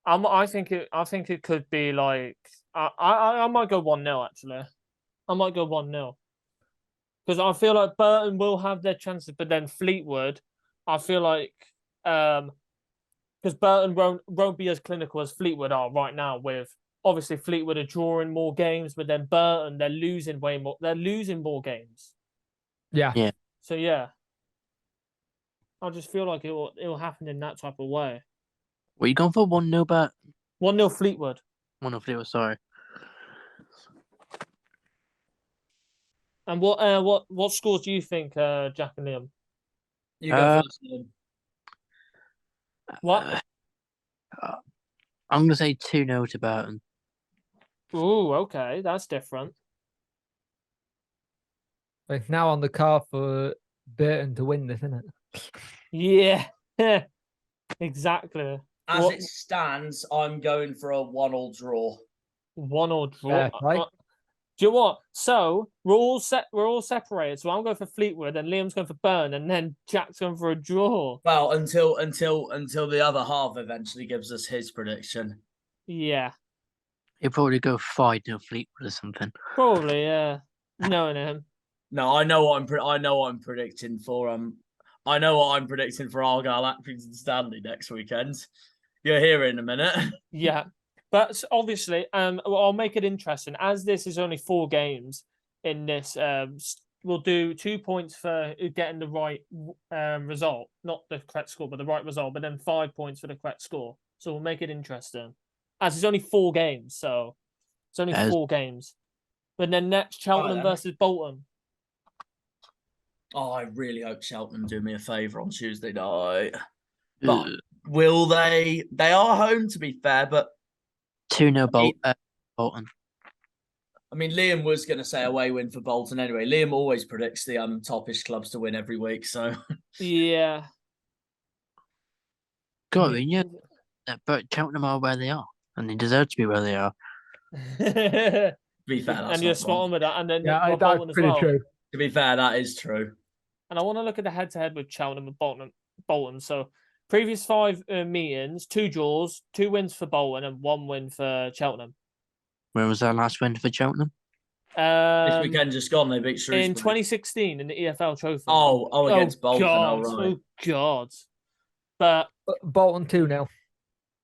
I think it could be like I might go 1-0 actually. I might go 1-0 because I feel like Burton will have their chances, but then Fleetwood, I feel like because Burton won't be as clinical as Fleetwood are right now. With obviously Fleetwood are drawing more games, but then Burton they're losing way more. They're losing more games. Yeah. So yeah, I just feel like it will happen in that type of way. What are you going for? 1-0 Burton? 1-0 Fleetwood. 1-0 Fleetwood, sorry. And what scores do you think, Jack and Liam? You go first, Liam. What? I'm going to say 2-0 to Burton. Ooh, okay. That's different. It's now on the card for Burton to win this, isn't it? Yeah. Exactly. As it stands, I'm going for a 1-1 draw. 1-1 draw. Right. Do you know what? So we're all separated. So I'm going for Fleetwood, and Liam's going for Burn, and then Jack's going for a draw. Well, until the other half eventually gives us his prediction. Yeah. He'll probably go 5-0 Fleetwood or something. Probably, yeah. Knowing him. No, I know what I'm predicting for. I know what I'm predicting for Argyle, Accrington Stanley next weekend. You'll hear it in a minute. Yeah. But obviously, I'll make it interesting. As this is only 4 games in this, we'll do 2 points for getting the right result. Not the correct score, but the right result. But then 5 points for the correct score. So we'll make it interesting. As it's only 4 games, so it's only 4 games. But then next, Cheltenham versus Bolton. Oh, I really hope Cheltenham do me a favour on Tuesday night. But will they? They are home, to be fair, but 2-0 Bolton. I mean, Liam was going to say away win for Bolton anyway. Liam always predicts the toppish clubs to win every week, so yeah. God, yeah, but Cheltenham are where they are, and they deserve to be where they are. To be fair, that's and you're spot on with that, and then that's Bolton as pretty well. true. To be fair, that is true. And I want to look at the head-to-head with Cheltenham and Bolton. So previous 5 meetings, 2 draws, 2 wins for Bolton, and 1 win for Cheltenham. When was our last win for Cheltenham? This weekend just gone, they beat Shrewsbury. in 2016 in the EFL Trophy. Oh, against Bolton. God. Oh, right. Oh, God. But Bolton 2-0.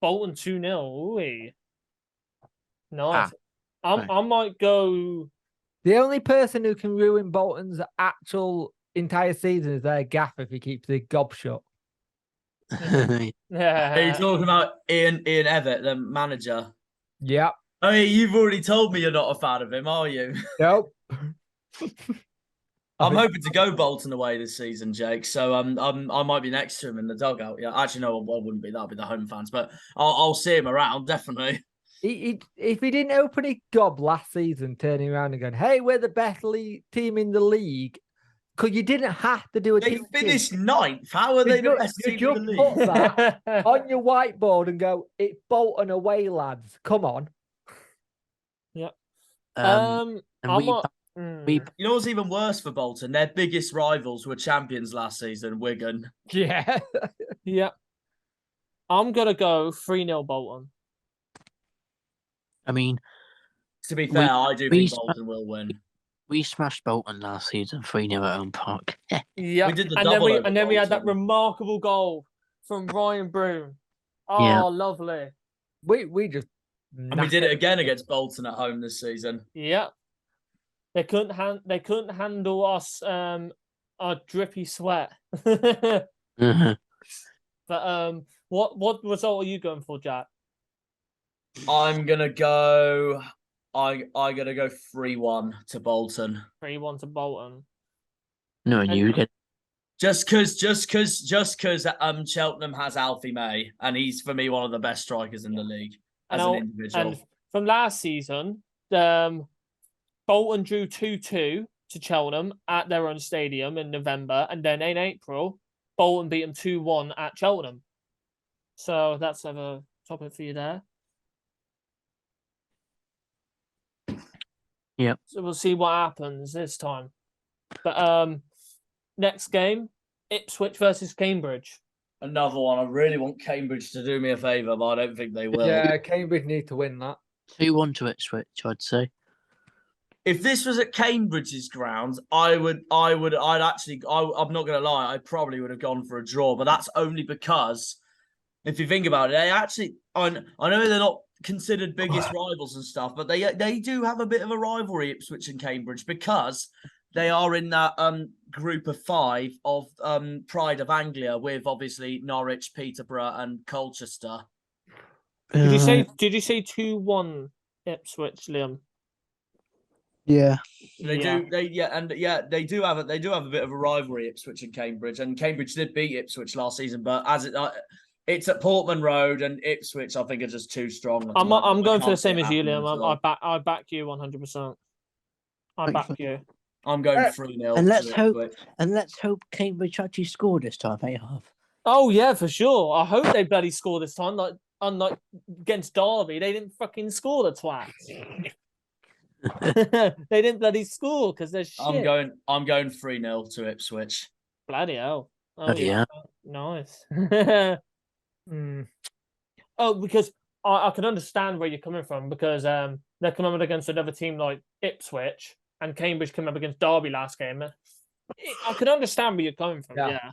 Bolton 2-0. Ooh. Nice. right. I might go. The only person who can ruin Bolton's actual entire season is their gaffer if he keeps the gob shut. Are you talking about Ian Evett, the manager? Yep. Oh, yeah, you've already told me you're not a fan of him, are you? Nope. I'm hoping to go Bolton away this season, Jake. So I might be next to him in the dugout. Yeah, actually, no, I wouldn't be. That'll be the home fans, but I'll see him around definitely. If he didn't open his gob last season, turning around and going, "Hey, we're the best team in the league," because you didn't have to do a They team. finished ninth. How are they the best team in the put league? that on your whiteboard and go, "It's Bolton away, lads. Come on." Yeah. And You know what's even worse for Bolton? Their biggest rivals were champions last season, Wigan. Yeah. Yeah. I'm going to go 3-0 Bolton. I mean, To be fair, I do think Bolton will win. we smashed Bolton last season 3-0 at home park. Yeah. We did the and double then over we had that Bolton. remarkable goal from Ryan Broom. Oh, Yeah. lovely. We just And we did it again against Bolton at home this season. Yeah. They couldn't handle us our drippy sweat. Mhm. But what result are you going for, Jack? I'm gonna go 3-1 to Bolton. 3-1 to Bolton. No, and you get Just because Cheltenham has Alfie May, and he's for me one of the best strikers in the league as an individual. And from last season, Bolton drew 2-2 to Cheltenham at their own stadium in November, and then in April, Bolton beat them 2-1 at Cheltenham. So that's a topic for you there. Yep. So we'll see what happens this time. But next game, Ipswich versus Cambridge. Another one. I really want Cambridge to do me a favour, but I don't think they will. Yeah, Cambridge need to win that. 2-1 to Ipswich, I'd say. If this was at Cambridge's ground, I'm not gonna lie, I probably would have gone for a draw, but that's only because if you think about it, I know they're not considered biggest rivals and stuff, but they do have a bit of a rivalry, Ipswich and Cambridge, because they are in that group of 5 of Pride of Anglia with obviously Norwich, Peterborough, and Colchester. Did you say 2-1 Ipswich, Liam? Yeah. They do have a bit of a rivalry, Ipswich and Cambridge did beat Ipswich last season, but as it's at Portman Road, and Ipswich I think are just too strong. I'm going for the same as you, Liam. I back you 100%. I back you. I'm going 3-0. And let's hope Cambridge actually score this time, eh, Harv? Oh yeah, for sure. I hope they bloody score this time. Like unlike against Derby, they didn't fucking score, the twats. They didn't bloody score because they're shit. I'm going 3-0 to Ipswich. Bloody hell. Oh, Bloody yeah. Nice. Oh, because I can understand where you're coming from, because they're coming up against another team like Ipswich, and Cambridge came up against Derby last game. I can understand where you're coming from, yeah.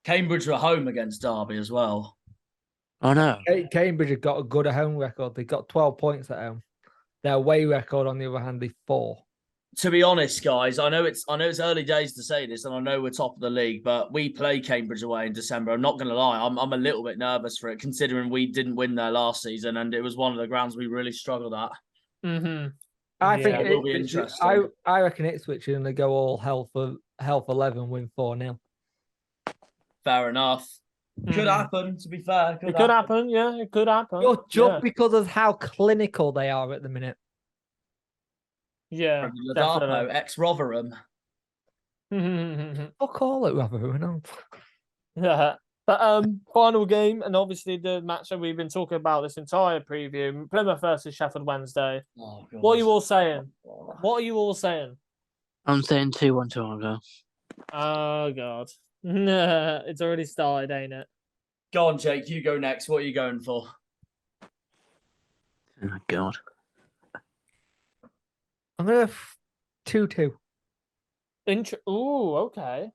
Cambridge were home against Derby as well. Oh no. Cambridge have got a good home record. They got 12 points at home. Their away record, on the other hand, is 4. To be honest, guys, I know it's early days to say this, and I know we're top of the league, but we play Cambridge away in December. I'm not going to lie, I'm a little bit nervous for it, considering we didn't win there last season, and it was one of the grounds we really struggled at. Mm-hmm. I think it will be interesting. I reckon Ipswich are going to go all hell for 11, win 4-0. Fair enough. Could happen, to be fair. It could happen, yeah. It could happen. Just because of how clinical they are at the minute. Yeah. Ladapo, ex-Rotherham. Fuck all at Rotherham. Yeah. But final game, and obviously the match that we've been talking about this entire preview, Plymouth versus Sheffield Wednesday. Oh, God. What are you all saying? What are you all saying? I'm saying 2-1 to Argyle. Oh, God. It's already started, ain't it? Go on, Jake. You go next. What are you going for? Oh, God. I'm going to 2-2. Ooh, okay.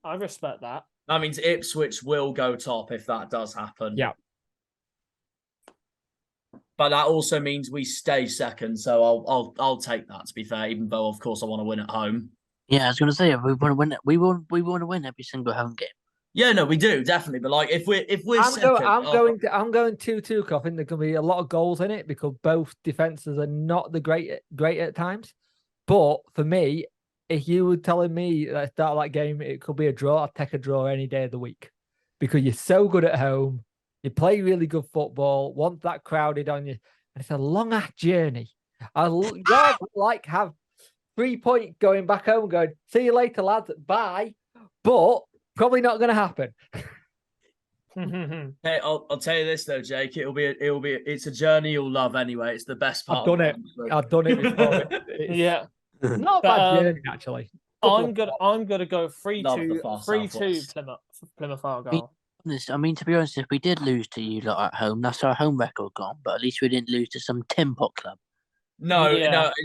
I respect that. That means Ipswich will go top if that does happen. Yeah. But that also means we stay second, so I'll take that, to be fair, even though of course I want to win at home. Yeah, I was going to say we want to win. We want to win every single home game. Yeah, no, we do definitely. But like, if we're I'm second, going 2-2. I think there's going to be a lot of goals in it because both defenses are not the great at times. But for me, if you were telling me at the start of that game it could be a draw, I'd take a draw any day of the week because you're so good at home. You play really good football. Once that crowded on you, and it's a long ass journey. I'd like have 3 points going back home, going see you later, lads. Bye. But probably not going to happen. Hey, I'll tell you this though, Jake. It's a journey you'll love anyway. It's the best part. I've done it before. Yeah. Not a bad journey, actually. I'm gonna go 3-2 Southwest. Plymouth Argyle. I mean, to be honest, if we did lose to you lot at home, that's our home record gone. But at least we didn't lose to some tin pot club. No,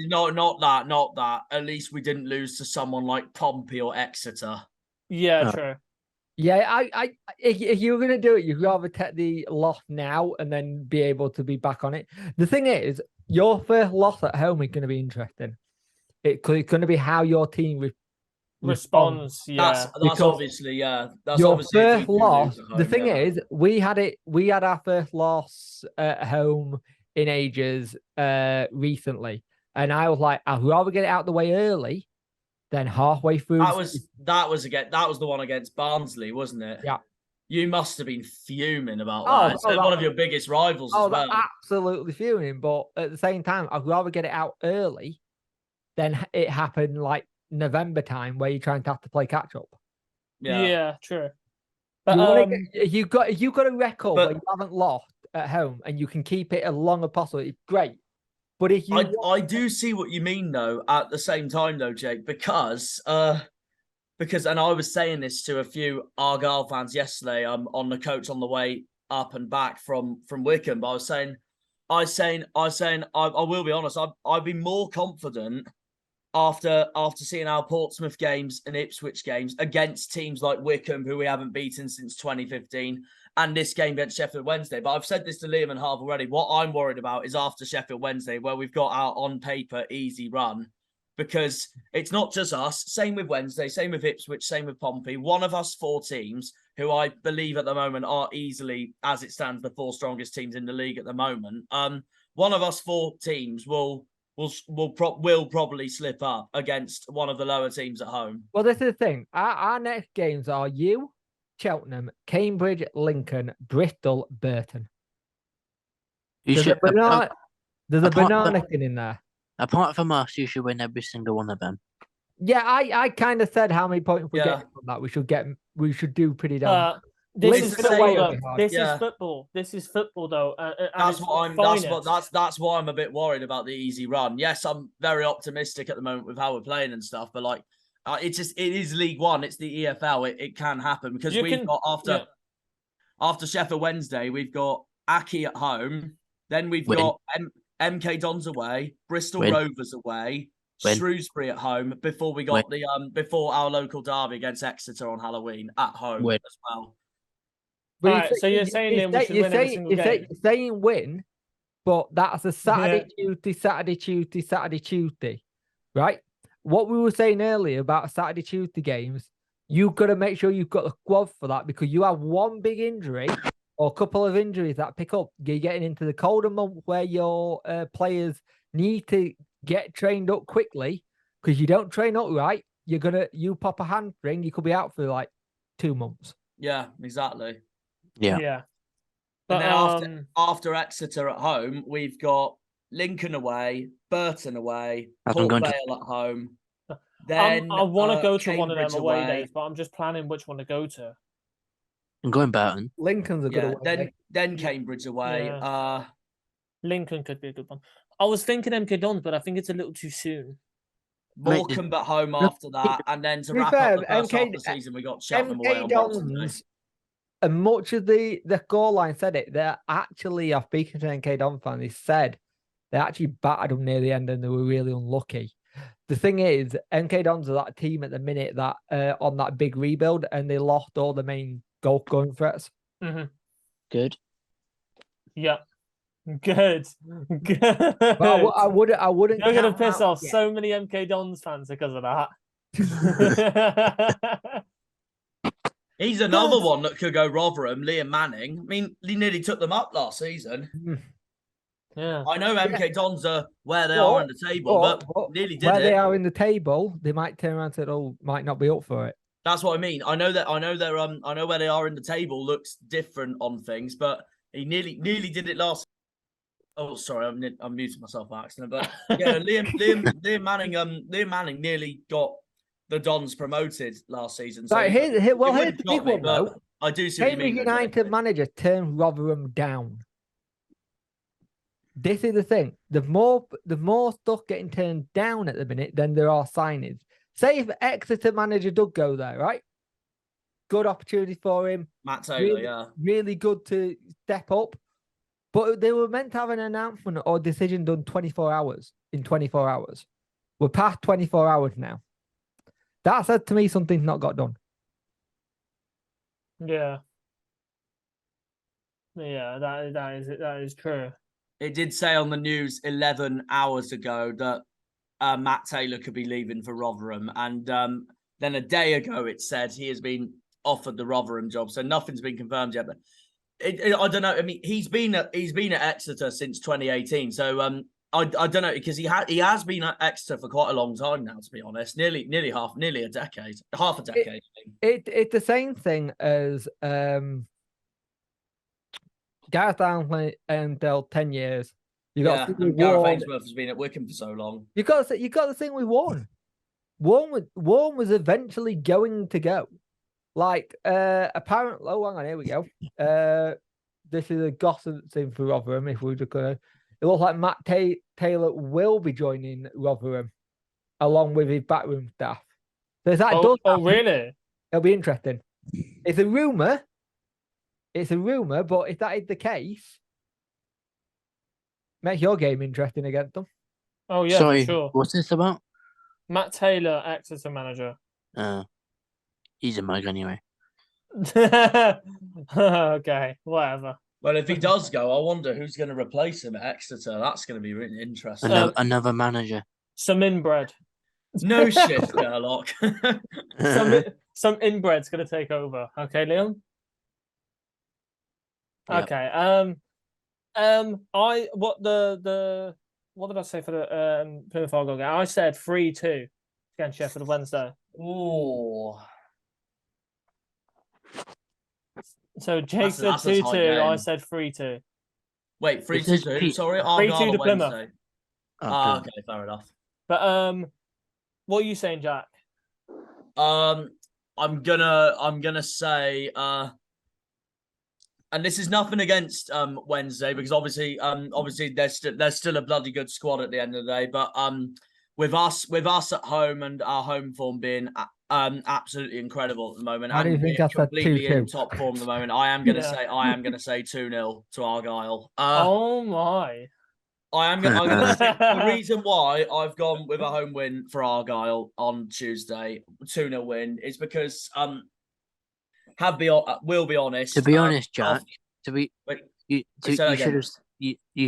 not that. At least we didn't lose to someone like Pompey or Exeter. Yeah, true. Yeah, if you were going to do it, you'd rather take the loss now and then be able to be back on it. The thing is, your first loss at home is going to be interesting. It's going to be how your team responds. Yeah, that's obviously That's your obviously first loss. Home, the thing is, we had our first loss at home in ages recently, and I was like, I'd rather get it out the way early. Then halfway through, that was the one against Barnsley, wasn't it? Yeah. You must have been fuming about that. It's one of your biggest rivals as well. Absolutely fuming. But at the same time, I'd rather get it out early than it happened like November time where you're trying to have to play catch up. Yeah, true. But you got a record where you haven't lost at home and you can keep it as long as possible. It's great. But if you, I do see what you mean though. At the same time though, Jake, because and I was saying this to a few Argyle fans yesterday. I'm on the coach on the way up and back from Wickham. But I will be honest. I'd be more confident after seeing our Portsmouth games and Ipswich games against teams like Wickham, who we haven't beaten since 2015. And this game against Sheffield Wednesday. But I've said this to Liam and Harv already. What I'm worried about is after Sheffield Wednesday, where we've got our on paper easy run, because it's not just us. Same with Wednesday, same with Ipswich, same with Pompey. One of us 4 teams, who I believe at the moment are easily, as it stands, the 4 strongest teams in the league at the moment. One of us 4 teams will probably slip up against one of the lower teams at home. Well, this is the thing. Our next games are you, Cheltenham, Cambridge, Lincoln, Bristol, Burton. There's a banana king in there. Apart from us, you should win every single one of them. Yeah, I kind of said how many points we get from that. We should do pretty damn. This is football. This is football, though. That's why I'm a bit worried about the easy run. Yes, I'm very optimistic at the moment with how we're playing and stuff, but like, it is League One. It's the EFL. It can happen because after Sheffield Wednesday, we've got Aki at home. Then we've got MK Dons away, Bristol Rovers away, Shrewsbury at home. Before we got before our local derby against Exeter on Halloween at home as well. All right, so you're saying then we should win every single game? You're saying win, but that's a Saturday, Tuesday, right? What we were saying earlier about Saturday, Tuesday games, you've got to make sure you've got a squad for that because you have one big injury or a couple of injuries that pick up. You're getting into the colder month where your players need to get trained up quickly because you don't train up right, you pop a hamstring, you could be out for like 2 months. Yeah, exactly. Yeah. But then after Exeter at home, we've got Lincoln away, Burton away, Port Vale at home. Then I want to go to Cambridge one of them away days, but away. I'm just planning which one to go to. I'm going Burton. Lincoln's a good away. Then Cambridge away. Yeah. Lincoln could be a good one. I was thinking MK Dons, but I think it's a little too soon. Morecambe at home after that, and then to wrap up the first half of the season, we got Cheltenham away on Boxing Day. And much of the scoreline said it, they're actually, speaking to NK Don fan, they said They actually battered them near the end, and they were really unlucky. The thing is, MK Dons are that team at the minute that on that big rebuild, and they lost all the main goal going threats. Mm-hmm. Good. Yeah. Good. Good. But I wouldn't. You're gonna count piss out off yet. so many MK Dons fans because of that. He's another one that could go Rotherham, Liam Manning. I mean, he nearly took them up last season. Yeah. I know MK Dons are where they are in the table, but nearly did where it. they are in the table, they might turn around and say, "Oh, might not be up for it." That's what I mean. I know where they are in the table looks different on things, but he nearly did it last. Oh, sorry, I'm muting myself by accident. But yeah, Liam Manning nearly got the Dons promoted last season. So Right, here's the big one though. I do see what you Cambridge mean. United manager turned Rotherham down. This is the thing. The more stuff getting turned down at the minute than there are signings. Say if Exeter manager does go there, right? Good opportunity for him. Matt Taylor, really good to step up. But they were meant to have an announcement or decision done 24 hours. We're past 24 hours now. That said to me something's not got done. Yeah. Yeah, that is true. It did say on the news 11 hours ago that Matt Taylor could be leaving for Rotherham, and then a day ago it said he has been offered the Rotherham job. So nothing's been confirmed yet. But I don't know. I mean, he's been at Exeter since 2018. So I don't know, because he has been at Exeter for quite a long time now. To be honest, nearly a decade, half a decade. It's the same thing as Gareth Arndale 10 years. Gareth Ainsworth has been at Wickham for so long. You got the thing with Warren. Warren was eventually going to go. Like apparently, oh, hang on, here we go. This is a gossip thing for Rotherham. If we're just gonna, it looks like Matt Taylor will be joining Rotherham along with his backroom staff. So if that does happen, really? It'll be interesting. It's a rumor. But if that is the case, make your game interesting against them. Oh yeah, Sorry, for sure. What's this about? Matt Taylor, Exeter manager. He's a mug anyway. Okay, whatever. Well, if he does go, I wonder who's going to replace him at Exeter. That's going to be really interesting. Another manager. Some inbred. No shit, Sherlock. Some inbred's going to take over. Okay, Liam. Yep. Okay. What did I say for the Plymouth Argyle game? I said 3-2 against Sheffield Wednesday. Oh. So Jake said 2-2. I said 3-2. Wait, 3-2. Sorry, 3-2 to Plymouth. Wednesday. Okay, fair enough. But what are you saying, Jack? I'm gonna say and this is nothing against Wednesday, because obviously there's still a bloody good squad at the end of the day. But with us at home and our home form being absolutely incredible at the moment, I do think that's completely in 2-2. top form at the moment, I am gonna say 2-0 to Argyle. Oh my! I'm gonna say the reason why I've gone with a home win for Argyle on Tuesday, 2-0 win, is because we'll be honest. To be honest, Jack. You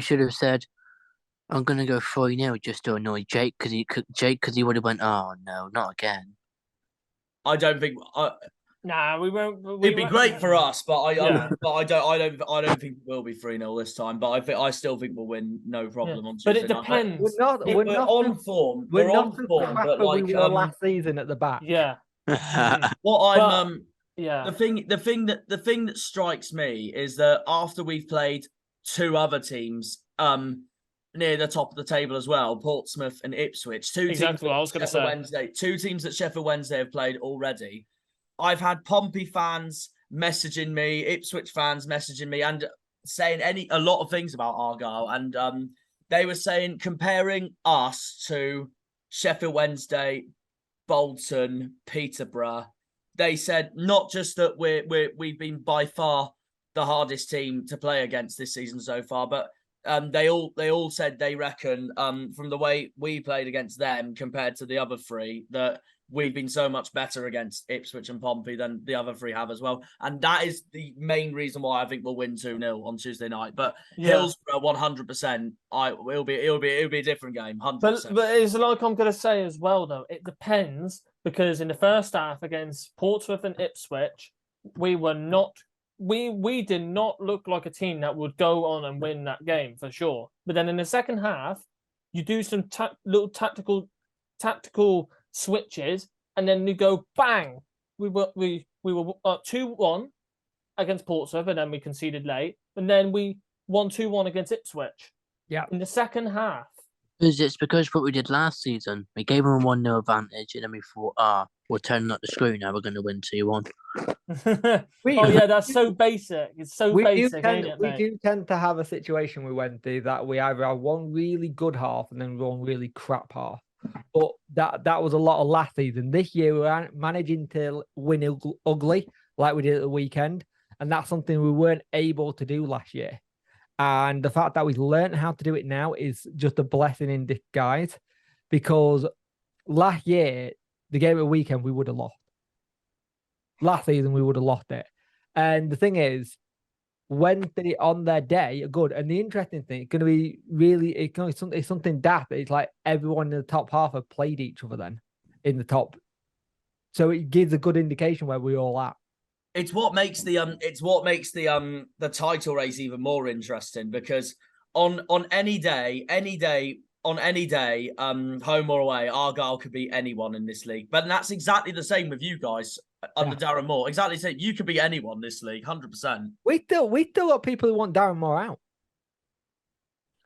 should have said, "I'm gonna go 3-0 just to annoy Jake," because he would have went, "Oh no, not again." I don't think. Nah, we won't. It'd be great for us, but I don't think we'll be 3-0 this time. But I still think we'll win, no problem on Tuesday. But it depends. We're not on form. We're on not form, but like we were last season at the back. Yeah. The thing that strikes me is that after we've played two other teams near the top of the table as well, Portsmouth and Ipswich, two teams that Sheffield Wednesday have played already. I've had Pompey fans messaging me, Ipswich fans messaging me, and saying a lot of things about Argyle, and they were saying, comparing us to Sheffield Wednesday, Bolton, Peterborough. They said not just that we've been by far the hardest team to play against this season so far, but they all said they reckon from the way we played against them compared to the other three that we've been so much better against Ipswich and Pompey than the other three have as well. And that is the main reason why I think we'll win 2-0 on Tuesday night. But Hillsborough 100%, it'll be a different game, 100%. But it's like I'm gonna say as well though, it depends, because in the first half against Portsmouth and Ipswich, we did not look like a team that would go on and win that game for sure. But then in the second half, you do some little tactical switches, and then we go bang. We were up 2-1 against Portsmouth, and then we conceded late, and then we won 2-1 against Ipswich. Yeah, in the second half. It's because what we did last season. We gave them a 1-0 advantage, and then we thought, we're turning up the screw now. We're going to win 2-1. Oh yeah, that's so basic. It's so basic, ain't it, mate? We do tend to have a situation with Wednesday that we either have one really good half and then one really crap half. But that was a lot of last season. This year we're managing to win ugly like we did at the weekend, and that's something we weren't able to do last year. And the fact that we've learned how to do it now is just a blessing in disguise, because last year, the game at the weekend, we would have lost. Last season, we would have lost it. And the thing is, Wednesday on their day are good. And the interesting thing, it's going to be really, it's something daft. It's like everyone in the top half have played each other then in the top. So it gives a good indication where we're all at. It's what makes the title race even more interesting, because on any day, home or away, Argyle could beat anyone in this league. But that's exactly the same with you guys under Darren Moore. Exactly the same. You could beat anyone this league, 100%. We still got people who want Darren Moore out.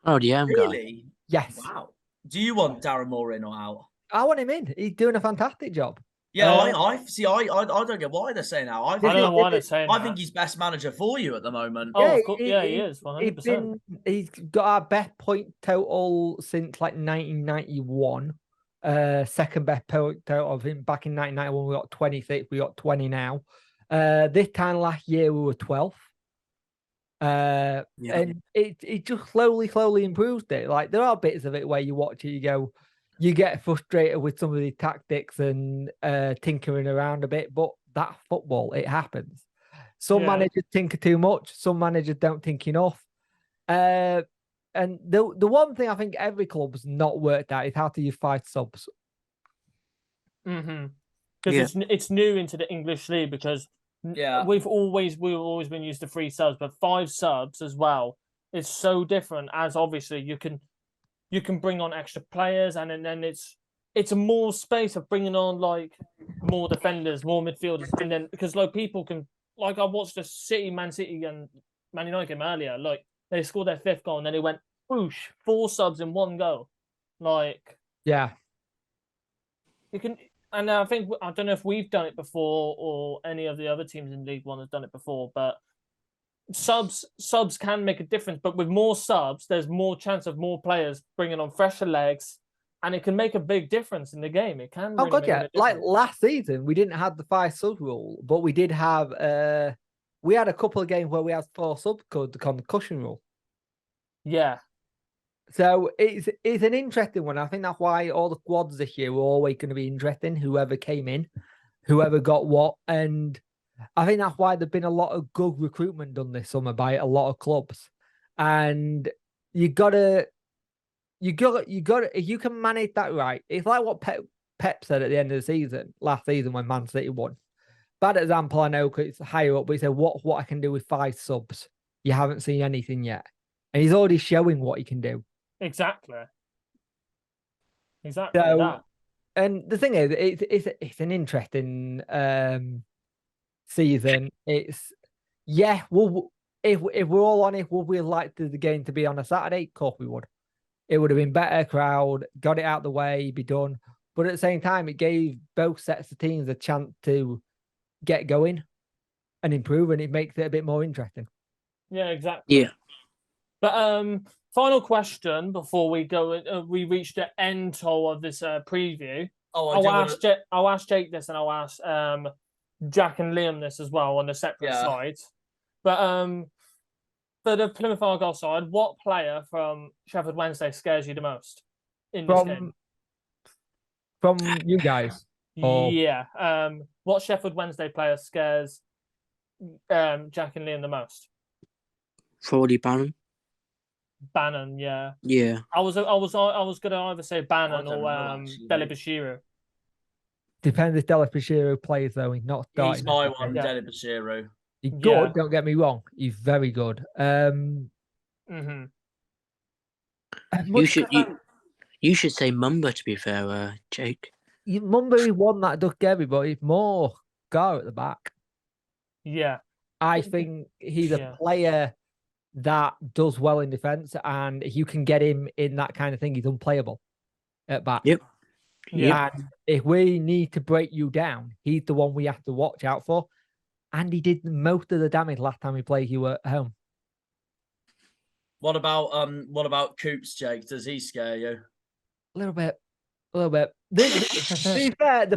Oh, yeah, really? Yes. Wow. Do you want Darren Moore in or out? I want him in. He's doing a fantastic job. Yeah, I don't get why they're saying that. I don't know why they're saying that. I think he's best manager for you at the moment. Oh, of course, he is, 100%. He's got our best point total since like 1991. Second best point total of him back in 1991. We got 26. We got 20 now. This time last year we were 12th. And it just slowly improved it. Like there are bits of it where you watch it, you go, you get frustrated with some of the tactics and tinkering around a bit, but that's football. It happens. Some managers tinker too much. Some managers don't think enough. And the one thing I think every club's not worked out is how to use 5 subs. Mm-hmm. Because it's new into the English league, because we've always been used to 3 subs, but 5 subs as well. It's so different, as obviously you can bring on extra players, and then it's a more space of bringing on like more defenders, more midfielders, and then because like people can, like I watched the Man City and Man United game earlier, like they scored their 5th goal and then they went whoosh, 4 subs in 1 go, like you can. And I don't know if we've done it before or any of the other teams in League One has done it before, but subs can make a difference. But with more subs, there's more chance of more players bringing on fresher legs, and it can make a big difference in the game. It can. Really Like last season, we didn't have the 5 sub rule, but we did have. We had a couple of games where we had 4 subs called the concussion rule. Yeah. So it's an interesting one. I think that's why all the quads this year were always going to be interesting. Whoever came in, whoever got what, and I think that's why there's been a lot of good recruitment done this summer by a lot of clubs. And you gotta, if you can manage that right, it's like what Pep said at the end of the season, last season when Man City won. Bad example, I know, because it's higher up, but he said, what I can do with 5 subs. You haven't seen anything yet. And he's already showing what he can do. Exactly so, that. And the thing is, it's an interesting season. It's if we're all honest, would we like the game to be on a Saturday? Of course we would. It would have been better crowd, got it out the way, be done. But at the same time, it gave both sets of teams a chance to get going and improve, and it makes it a bit more interesting. Yeah, exactly. Yeah. But final question before we go. We reach the end of this preview. I'll ask Jake this, and I'll ask Jack and Liam this as well on the separate sides. But for the Plymouth Argyle side, what player from Sheffield Wednesday scares you the most in this game? From you guys? Or Yeah. What Sheffield Wednesday player scares Jack and Liam the most? Probably Bannon. Bannon, yeah. Yeah. I was gonna either say Bannon don't or know, actually. Dele Bashiru. depends if Dele Bashiru plays though. He's not starting. He's my this one, game. Yeah. Dele Bashiru. He's good. Yeah. Don't get me wrong. He's very good. Mm-hmm. You should say Mumba, to be fair, Jake. Mumba is one that does get me, but he's more Gar at the back. Yeah. I think he's Yeah. a player that does well in defence, and if you can get him in that kind of thing, he's unplayable at back. Yep. Yeah. And if we need to break you down, he's the one we have to watch out for. And he did most of the damage last time we played you at home. What about Coops, Jake? Does he scare you? A little bit. To be fair, the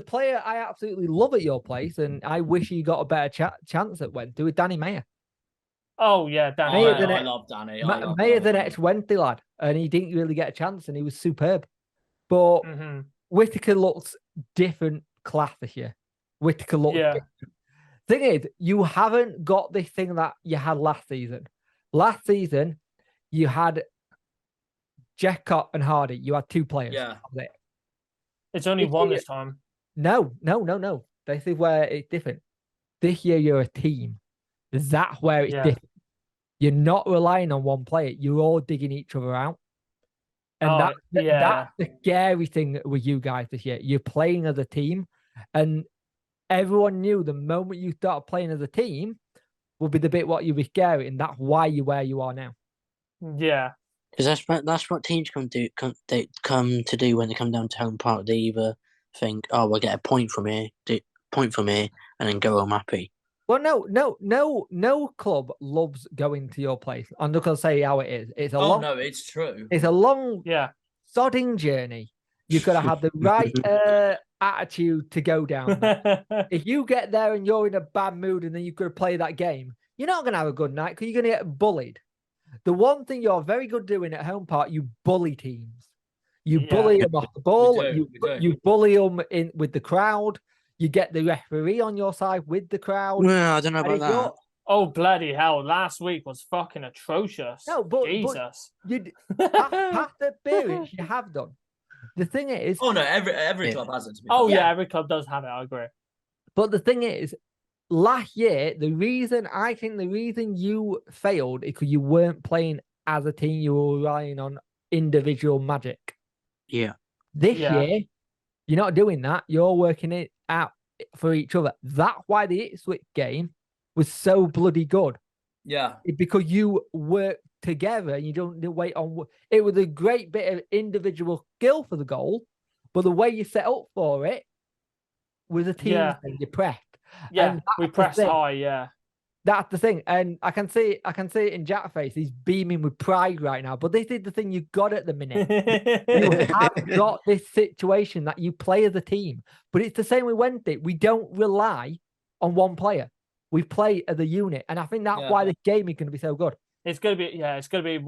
player I absolutely love at your place, and I wish he got a better chance at Wednesday, with Danny Mayer. Oh yeah, Danny. Mayer, Mayer. I love Danny. Mayer's an ex-Wednesday lad, and he didn't really get a chance, and he was superb. But Whittaker looks different class this year. Whittaker looks different. Thing is, you haven't got this thing that you had last season. Last season, you had Jeccott and Hardy. You had two players. Yeah. It's only one this time. No. This is where it's different. This year, you're a team. That's where it's different. You're not relying on one player. You're all digging each other out. And that's the scary thing with you guys this year. You're playing as a team, and everyone knew the moment you start playing as a team will be the bit what you'll be scary, and that's why you're where you are now. Yeah. Because that's what teams come to do when they come down to home park. They either think, "Oh, we'll get a point from here," and then go home happy. Well, no club loves going to your place. I'm not gonna say how it is. It's it's true. It's a long, sodding journey. You've got to have the right attitude to go down there. If you get there and you're in a bad mood and then you've got to play that game, you're not going to have a good night because you're going to get bullied. The one thing you're very good doing at home park, you bully teams. You bully them off the ball. You bully them in with the crowd. You get the referee on your side with the crowd. Well, I don't know about that. Oh, bloody hell. Last week was fucking atrocious. No, but Jesus. Past the experience you have done. The thing is... Oh, no, every club has it. Every club does have it, I agree. But the thing is, last year, the reason you failed is because you weren't playing as a team. You were relying on individual magic. Yeah. This year, you're not doing that. You're working it out for each other. That's why the Ipswich game was so bloody good. Yeah. Because you work together and you don't wait on... It was a great bit of individual skill for the goal, but the way you set up for it was a team thing. You pressed. Yeah, we pressed high, That's the thing. And I can see it in Jack's face. He's beaming with pride right now. But this is the thing you got at the minute. You have got this situation that you play as a team. But it's the same with Wednesday. We don't rely on one player. We play as a unit. And I think that's why this game is going to be so good. It's going to be,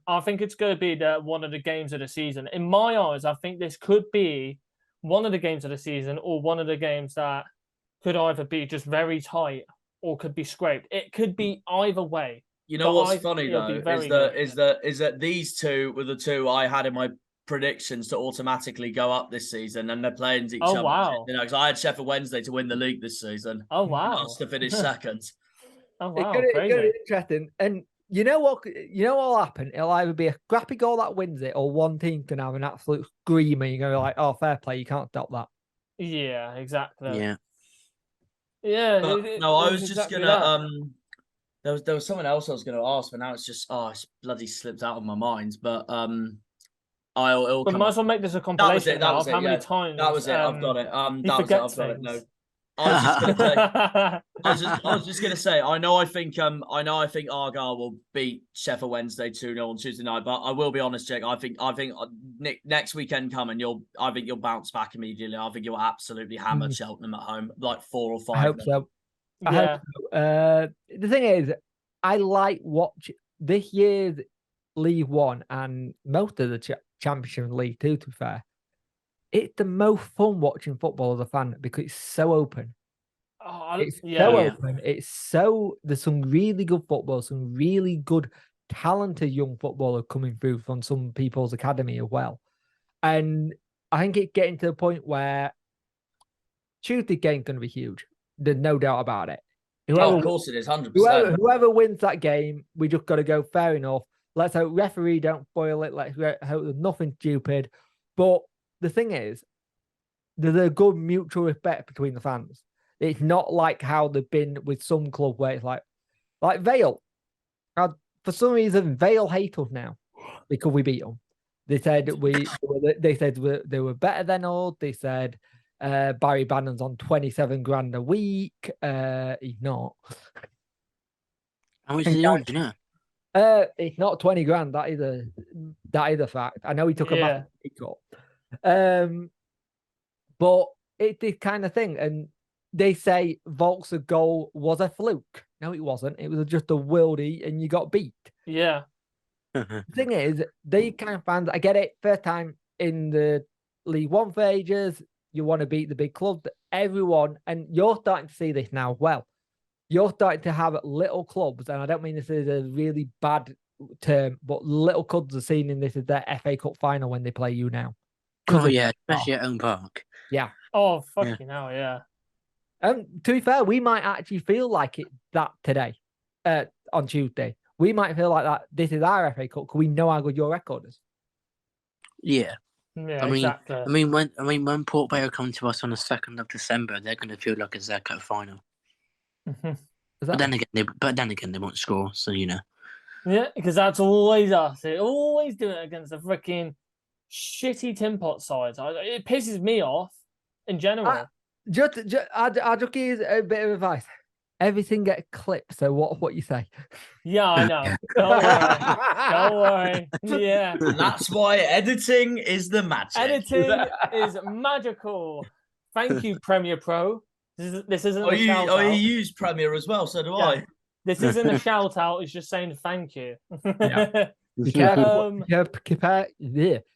I think it's going to be one of the games of the season. In my eyes, I think this could be one of the games of the season or one of the games that could either be just very tight or could be scraped. It could be either way. You know what's funny though is that these two were the two I had in my predictions to automatically go up this season, and they're playing each other. Wow! You know, because I had Sheffield Wednesday to win the league this season. Oh wow! To finish second. Oh wow! It's gonna be interesting. And you know what? You know what'll happen? It'll either be a scrappy goal that wins it, or one team can have an absolute screamer. You're gonna be like, "Oh, fair play! You can't stop that." Yeah, exactly. Yeah. Yeah. No, I was just gonna there was someone else I was gonna ask, but now it's just it's bloody slipped out of my mind. But it'll might as well make this a compilation. That was it. How many times? That was it. I've got it. I've got it. No. I was just gonna say. I know. I think Argyle will beat Sheffield Wednesday 2-0 on Tuesday night. But I will be honest, Jake. I think next weekend coming, you'll bounce back immediately. I think you'll absolutely hammer Cheltenham at home, like 4 or 5. I hope so. I hope so. The thing is, I like watch this year's League One and most of the Championship and League Two. To be fair, it's the most fun watching football as a fan because it's so open. It's so open. There's some really good football, some really good, talented young footballers coming through from some people's academy as well. And I think it's getting to the point where Tuesday game's going to be huge. There's no doubt about it. Of course it is, 100%. Whoever wins that game, we just got to go, fair enough. Let's hope referee don't spoil it. Let's hope there's nothing stupid. But the thing is, there's a good mutual respect between the fans. It's not like how they've been with some club where it's like Vale. For some reason, Vale hate us now because we beat them. They said they were better than us. They said Barry Bannon's on 27 grand a week. He's not. How much is he on? Do you know? It's not 20 grand. That is a fact. I know he took a massive pay cut. But it's this kind of thing, and they say Volk's goal was a fluke. No, it wasn't. It was just a worldie, and you got beat. Yeah. The thing is, they kind of fans, I get it, first time in the League One for ages, you want to beat the big clubs, everyone, and you're starting to see this now. Well, you're starting to have little clubs, and I don't mean this is a really bad term, but little clubs are seen in this as their FA Cup final when they play you now. Oh, yeah, especially at Own Park. Yeah. Oh, fucking hell, yeah. To be fair, we might actually feel like it that today, on Tuesday. We might feel like that this is our FA Cup because we know how good your record is. Yeah. Yeah, exactly. exactly. When Port Vale come to us on the 2nd of December, they're going to feel like it's their cup final. But then again, they won't score, so you know. Yeah, because that's always us. They always do it against the freaking shitty tin pot sides. It pisses me off in general. I'll just give you a bit of advice. Everything gets clipped, so what you say? Yeah, I know. Don't worry. Yeah. And that's why editing is the magic. Editing is magical. Thank you, Premiere Pro. This isn't a shout out. You use Premiere as well, so do I. This isn't a shout out, it's just saying thank you. Yeah. Be careful.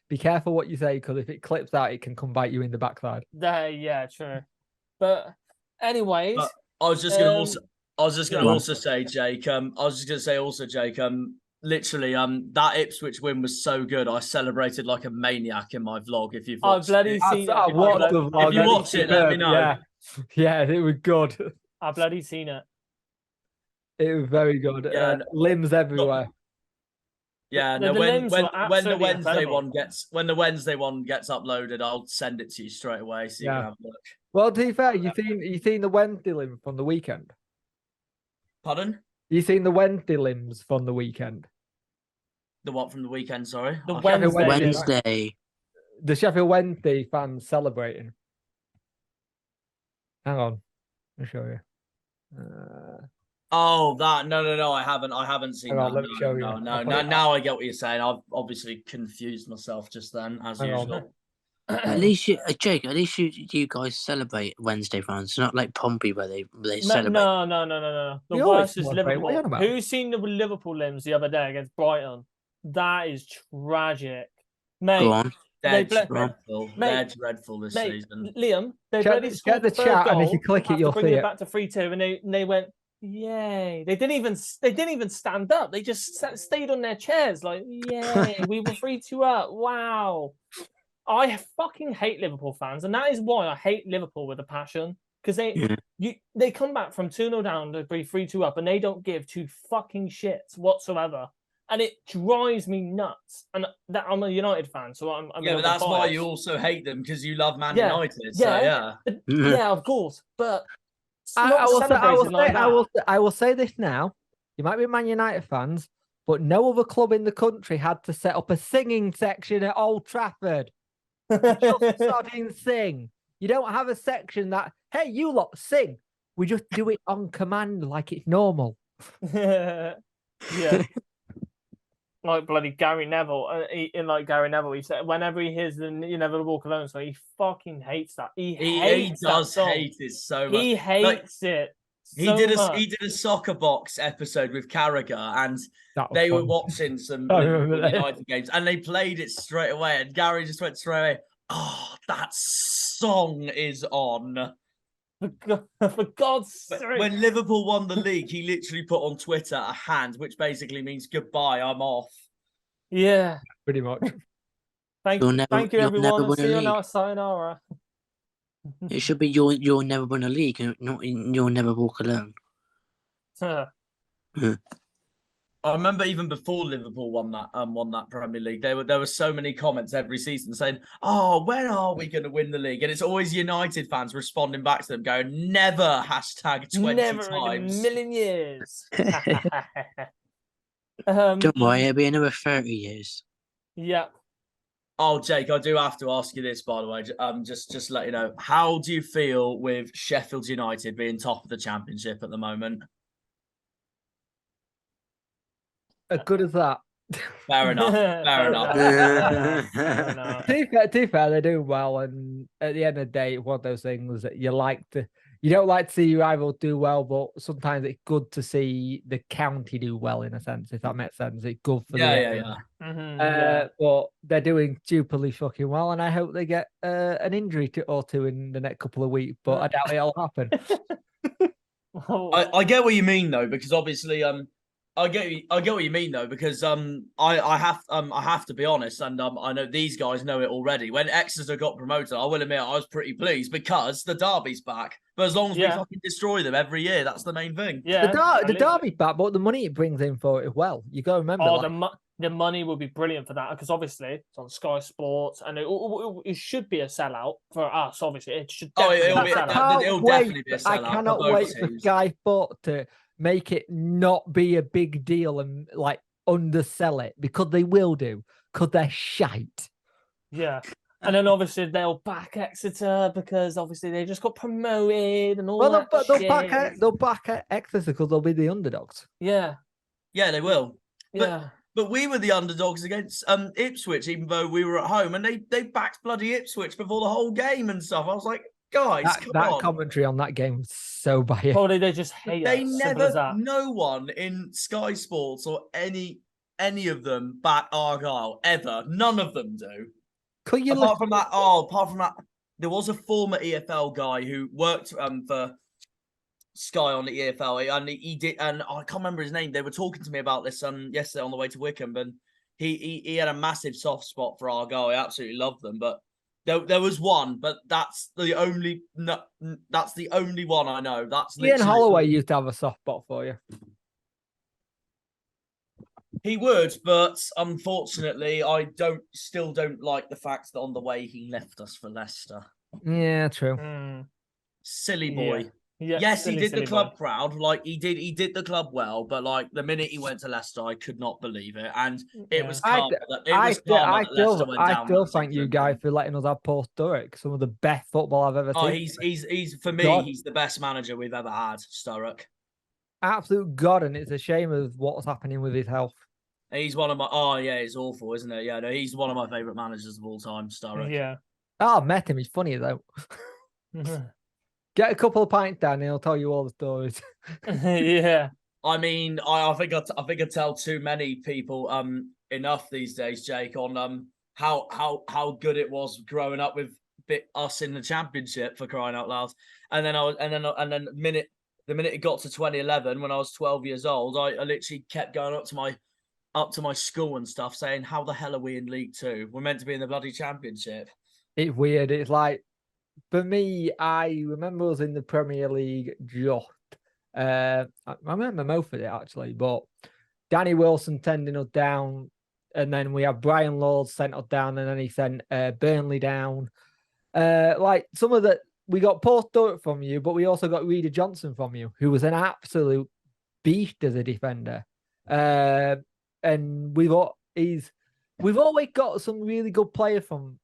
Be careful what you say, because if it clips out, it can come bite you in the backside. Yeah, true. But anyways, I was just going to also say, Jake. Literally, that Ipswich win was so good. I celebrated like a maniac in my vlog. If you've watched bloody seen it. If you watch it, let me know. Yeah, it was good. I bloody seen it. It was very good. Yeah, limbs everywhere. Yeah, no. When the Wednesday one gets uploaded, I'll send it to you straight away so you can have a look. Well, to be fair, you seen the Wednesday limb from the weekend. Pardon? You seen the Wednesday limbs from the weekend? The what from the weekend? Sorry, the Wednesday. The Sheffield Wednesday fans celebrating. Hang on, I'll show you. Oh, that no, I haven't seen that. Let me show you. No. Now I get what you're saying. I've obviously confused myself just then, as usual. At least Jake. At least you guys celebrate Wednesday fans, not like Pompey where they celebrate. No. The worst is Liverpool. Who's seen the Liverpool limbs the other day against Brighton? That is tragic, mate. Go on. They're dreadful. They're dreadful this season. Liam, they bloody scored the chat, and if you click it, you'll see it. Back to 3-2, and they went, yay! They didn't even stand up. They just stayed on their chairs, like, yay! We were 3-2 up. Wow. I fucking hate Liverpool fans, and that is why I hate Liverpool with a passion. Because they come back from 2-0 down to be 3-2 up, and they don't give two fucking shits whatsoever. And it drives me nuts. And that I'm a United fan, so I'm but that's why you also hate them, because you love Man United. Yeah, of course. But I will say this now. You might be Man United fans, but no other club in the country had to set up a singing section at Old Trafford. Just sodding sing. You don't have a section that, hey, you lot sing. We just do it on command like it's normal. Yeah. Like bloody Gary Neville. He said whenever he hears the "You Never Walk Alone" song, he fucking hates that. He does hate it so much. He hates it He so did much. a soccer box episode with Carragher, and That was they were fun. watching some I remember Liverpool that. United games, and they played it straight away. And Gary just went straight away, "Oh, that song is on." For God's But sake. when Liverpool won the league, he literally put on Twitter a hand, which basically means goodbye, I'm off. Yeah. Pretty much. Thank You'll you, never- thank you, you'll everyone. never And win a see you league. now. Sayonara. It should be you'll never win a league, not you'll never walk alone. I remember even before Liverpool won that Premier League, there were so many comments every season saying, "Oh, when are we going to win the league?" And it's always United fans responding back to them, going, "Never #20 Never times." in a million years. Don't worry, it'll be another 30 years. Yeah. Oh, Jake, I do have to ask you this, by the way. Just to let you know, how do you feel with Sheffield United being top of the Championship at the moment? As good as that. Fair enough. Fair enough. Fair enough. To be fair, they're doing well, and at the end of the day, it's one of those things that you don't like to see your rival do well, but sometimes it's good to see the county do well, in a sense, if that makes sense. It's good for the area. Yeah. But they're doing stupidly fucking well, and I hope they get an injury or two in the next couple of weeks, but I doubt it'll happen. I get what you mean though, because obviously I get what you mean though, because I have to be honest, and I know these guys know it already. When Exeter got promoted, I will admit I was pretty pleased because the derby's back. But as long as we fucking destroy them every year, that's the main thing. Yeah. The derby's back, but the money it brings in for it as well. You got to remember. Oh, the money will be brilliant for that, because obviously it's on Sky Sports, and it should be a sellout for us. Obviously, it should. It'll definitely be a sellout. I cannot wait for Sky Sports to make it not be a big deal and like undersell it, because they will do, because they're shite. Yeah. And then obviously they'll back Exeter because obviously they just got promoted and all Well, that. they'll back Exeter because they'll be the underdogs. Yeah. Yeah, they will. Yeah. But we were the underdogs against Ipswich, even though we were at home, and they backed bloody Ipswich before the whole game and stuff. I was like, guys, that commentary on that game was so biased. Probably they just hate They us. Simple as that. no one in Sky Sports or any of them back Argyle ever. None of them do. Apart from that, there was a former EFL guy who worked for Sky on the EFL, and he did, and I can't remember his name. They were talking to me about this yesterday on the way to Wickham, and he had a massive soft spot for Argyle. He absolutely loved them, but there was one, but that's the only one I know. That's Ian Holloway used to have a soft spot for you. He would, but unfortunately, I still don't like the fact that on the way he left us for Leicester. Yeah, true. Silly boy. Yeah, yes, silly, he did the club boy. proud. Like he did the club well, but like the minute he went to Leicester, I could not believe it, and it was calm. I still thank you guys for letting us have Paul Sturrock, some of the best football I've ever seen. He's for me, he's the best manager we've ever had, Sturrock. Absolute god, and it's a shame of what's happening with his health. He's one of my it's awful, isn't it? Yeah, no, he's one of my favourite managers of all time, Sturrock. Yeah. I met him. He's funny though. Get a couple of pints down, and he'll tell you all the stories. Yeah. I mean, I think I tell too many people enough these days, Jake, on how good it was growing up with us in the Championship, for crying out loud. And then the minute it got to 2011, when I was 12 years old, I literally kept going up to my school and stuff, saying, "How the hell are we in League Two? We're meant to be in the bloody Championship." It's weird. It's like, for me, I remember us in the Premier League just. I remember most of it actually, but Danny Wilson sending us down, and then we have Brian Lord sent us down, and then he sent Burnley down. Like some of the, we got Paul Sturrock from you, but we also got Reeder Johnson from you, who was an absolute beast as a defender. And we've always got some really good players from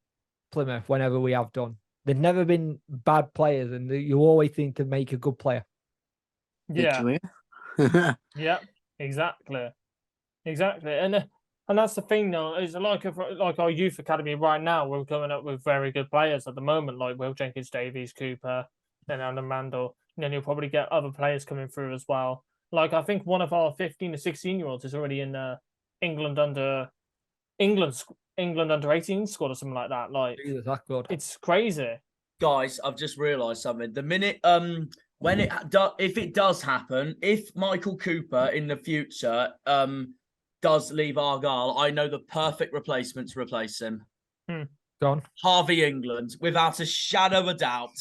Plymouth whenever we have done. They've never been bad players, and you always seem to make a good player. Yeah. Yeah, exactly. And that's the thing though, is like our youth academy right now, we're coming up with very good players at the moment, like Will Jenkins, Davies, Cooper, and Adam Randall. then you'll probably get other players coming through as well. Like I think one of our 15 to 16-year-olds is already in England under 18 squad or something like that. Like Jesus, that's good. it's crazy. Guys, I've just realised something. The minute when if it does happen, if Michael Cooper in the future does leave Argyle, I know the perfect replacement to replace him. Go on. Harvey England, without a shadow of a doubt.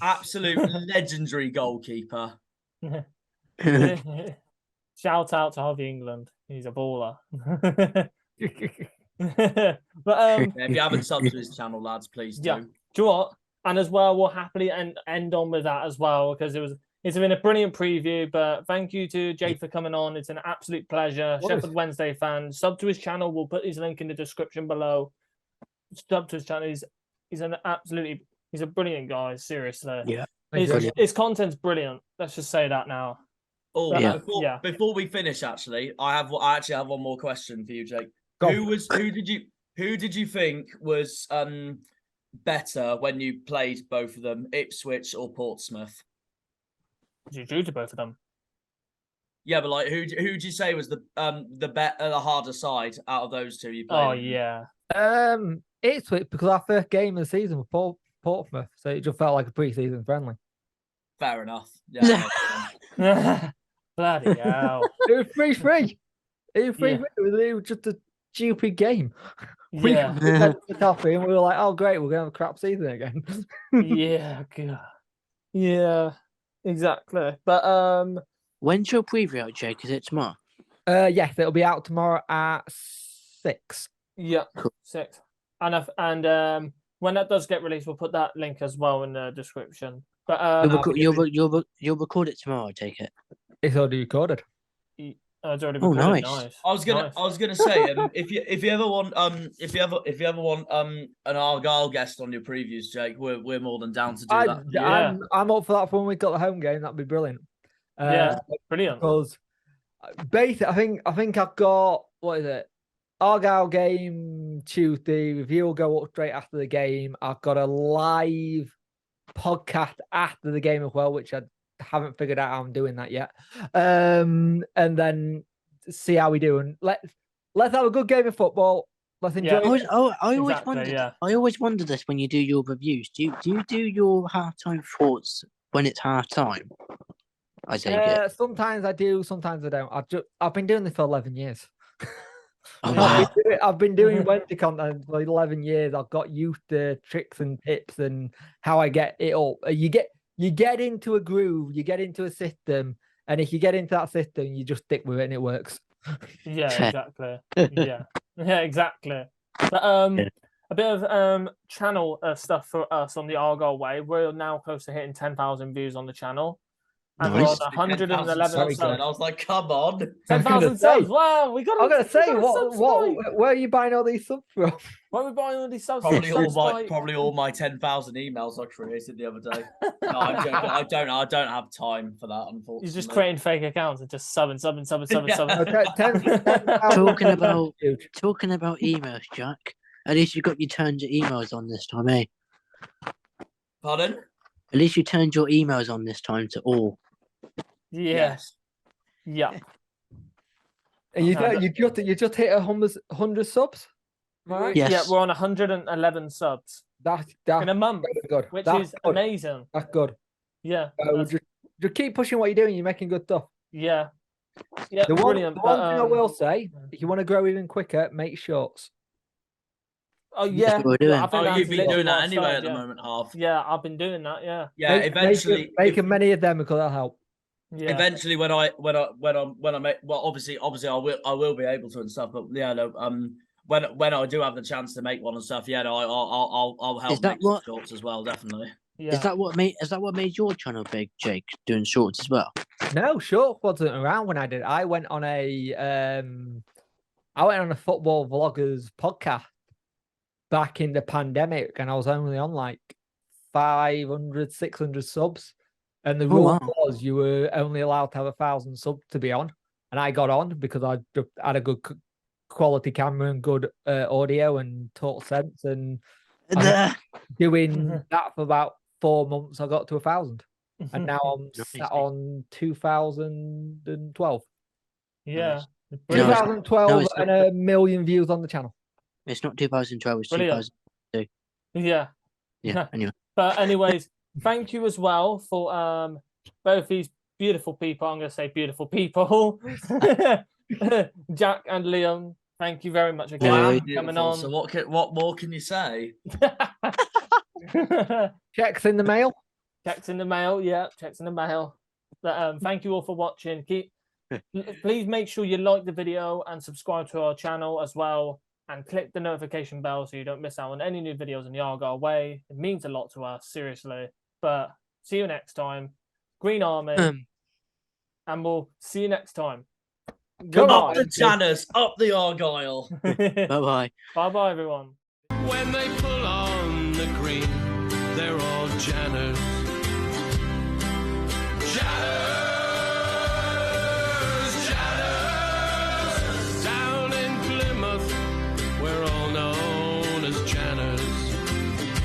Absolute legendary goalkeeper. Shout out to Harvey England. He's a baller. But If you haven't subbed to his channel, lads, please do. yeah. Do you know what? And as well, we'll happily end on with that as well, because it's been a brilliant preview. But thank you to Jake for coming on. It's an absolute pleasure. Sheffield Wednesday fan. Sub to his channel. We'll put his link in the description below. Sub to his channel. He's a brilliant guy. Seriously. Yeah. His content's brilliant. Let's just say that now. Oh, Yeah. Before we finish, actually, I actually have one more question for you, Jake. Go. Who did you think was better when you played both of them, Ipswich or Portsmouth? You drew to both of them. Yeah, but like, who'd you say was the harder side out of those two you played? Oh yeah. Ipswich, because our first game of the season was Portsmouth, so it just felt like a pre-season friendly. Fair enough. Yeah. Bloody hell. It was 3-3. It was just a stupid game. Yeah. We got the coffee and we were like, oh great, we're gonna have a crap season again. Yeah, God. Yeah, exactly. But When's your preview out, Jake? Is it tomorrow? Yes, it'll be out tomorrow at 6. yeah, Cool. 6. And when that does get released, we'll put that link as well in the description. But You'll record it tomorrow, I take it. It's already recorded. it's already Oh, recorded. nice. I was gonna say if you ever want an Argyle guest on your previews, Jake, we're more than down to do that. Yeah. I'm up for that for when we got the home game. That'd be brilliant. Yeah, brilliant. Because basically, I think I've got, what is it? Argyle game Tuesday. Review will go up straight after the game. I've got a live podcast after the game as well, which I haven't figured out how I'm doing that yet. And then see how we do. And let's have a good game of football. Let's enjoy. Yeah. I always wonder this when you do your reviews. Do you do your halftime thoughts when it's halftime? I take it. Sometimes I do, sometimes I don't. I've been doing this for 11 years. Oh, wow. I've been doing Wednesday content for 11 years. I've got used to tricks and tips and how I get it up. You get into a groove, you get into a system, and if you get into that system, you just stick with it and it works. Yeah, exactly. Yeah, exactly. But a bit of channel stuff for us on the Argyle Way. We're now close to hitting 10,000 views on the channel. And we're on 111 subs. I was like, come on. 10,000 subs. Wow, we got. I'm gonna say, where are you buying all these subs from? Where are we buying all these subs? Probably all my 10,000 emails I created the other day. No, I don't have time for that, unfortunately. You're just creating fake accounts and just subbing. Talking about emails, Jack. At least you got your turned your emails on this time, eh? Pardon? At least you turned your emails on this time to all. Yes. Yeah. And you just hit 100 subs, right? Yes. Yeah, we're on 111 subs That's in a month, good. which That's is good. amazing. That's good. Yeah. Just keep pushing what you're doing. You're making good stuff. Yeah. Yeah. The one brilliant. thing I will say, if you want to grow even quicker, make shorts. Oh yeah. That's what we're doing. I think You've been that's doing that literally anyway what at the I've moment, Half. Yeah, I've been doing that. Yeah. Yeah, eventually. Make many of them because that'll help. Yeah. Eventually, when I make, well, obviously I will be able to and stuff, but yeah, no, when I do have the chance to make one and stuff, yeah, no, I'll help make some shorts as well, definitely. Yeah. Is that what made your channel big, Jake? Doing shorts as well? No, shorts wasn't around when I did. I went on a football vloggers podcast back in the pandemic, and I was only on like 500, 600 subs. And the rule was you were only allowed to have 1,000 subs to be on. And I got on because I had a good quality camera and good audio and talk sense. And Doing that for about 4 months, I got to 1,000, and now I'm Nice. sat on 2012. Yeah. No, Brilliant. it's- 2012 no, it's and not. 1 million views on the channel. It's not 2012. It's Brilliant. 2000. Yeah. Yeah. Anyway. But anyways, thank you as well for both these beautiful people. I'm going to say beautiful people, Jack and Liam. Thank you very much again Boy. for coming Beautiful. on. So what more can you say? Checks in the mail. Checks in the mail. Yeah, checks in the mail. But, thank you all for watching. Please make sure you like the video and subscribe to our channel as well. And click the notification bell so you don't miss out on any new videos in the Argyle Way. It means a lot to us, seriously. But see you next time. Green Army. And we'll see you next time. Up the Janners, up the Argyle. Bye-bye. Bye-bye, everyone. When they pull on the green, they're all Janners. Janners!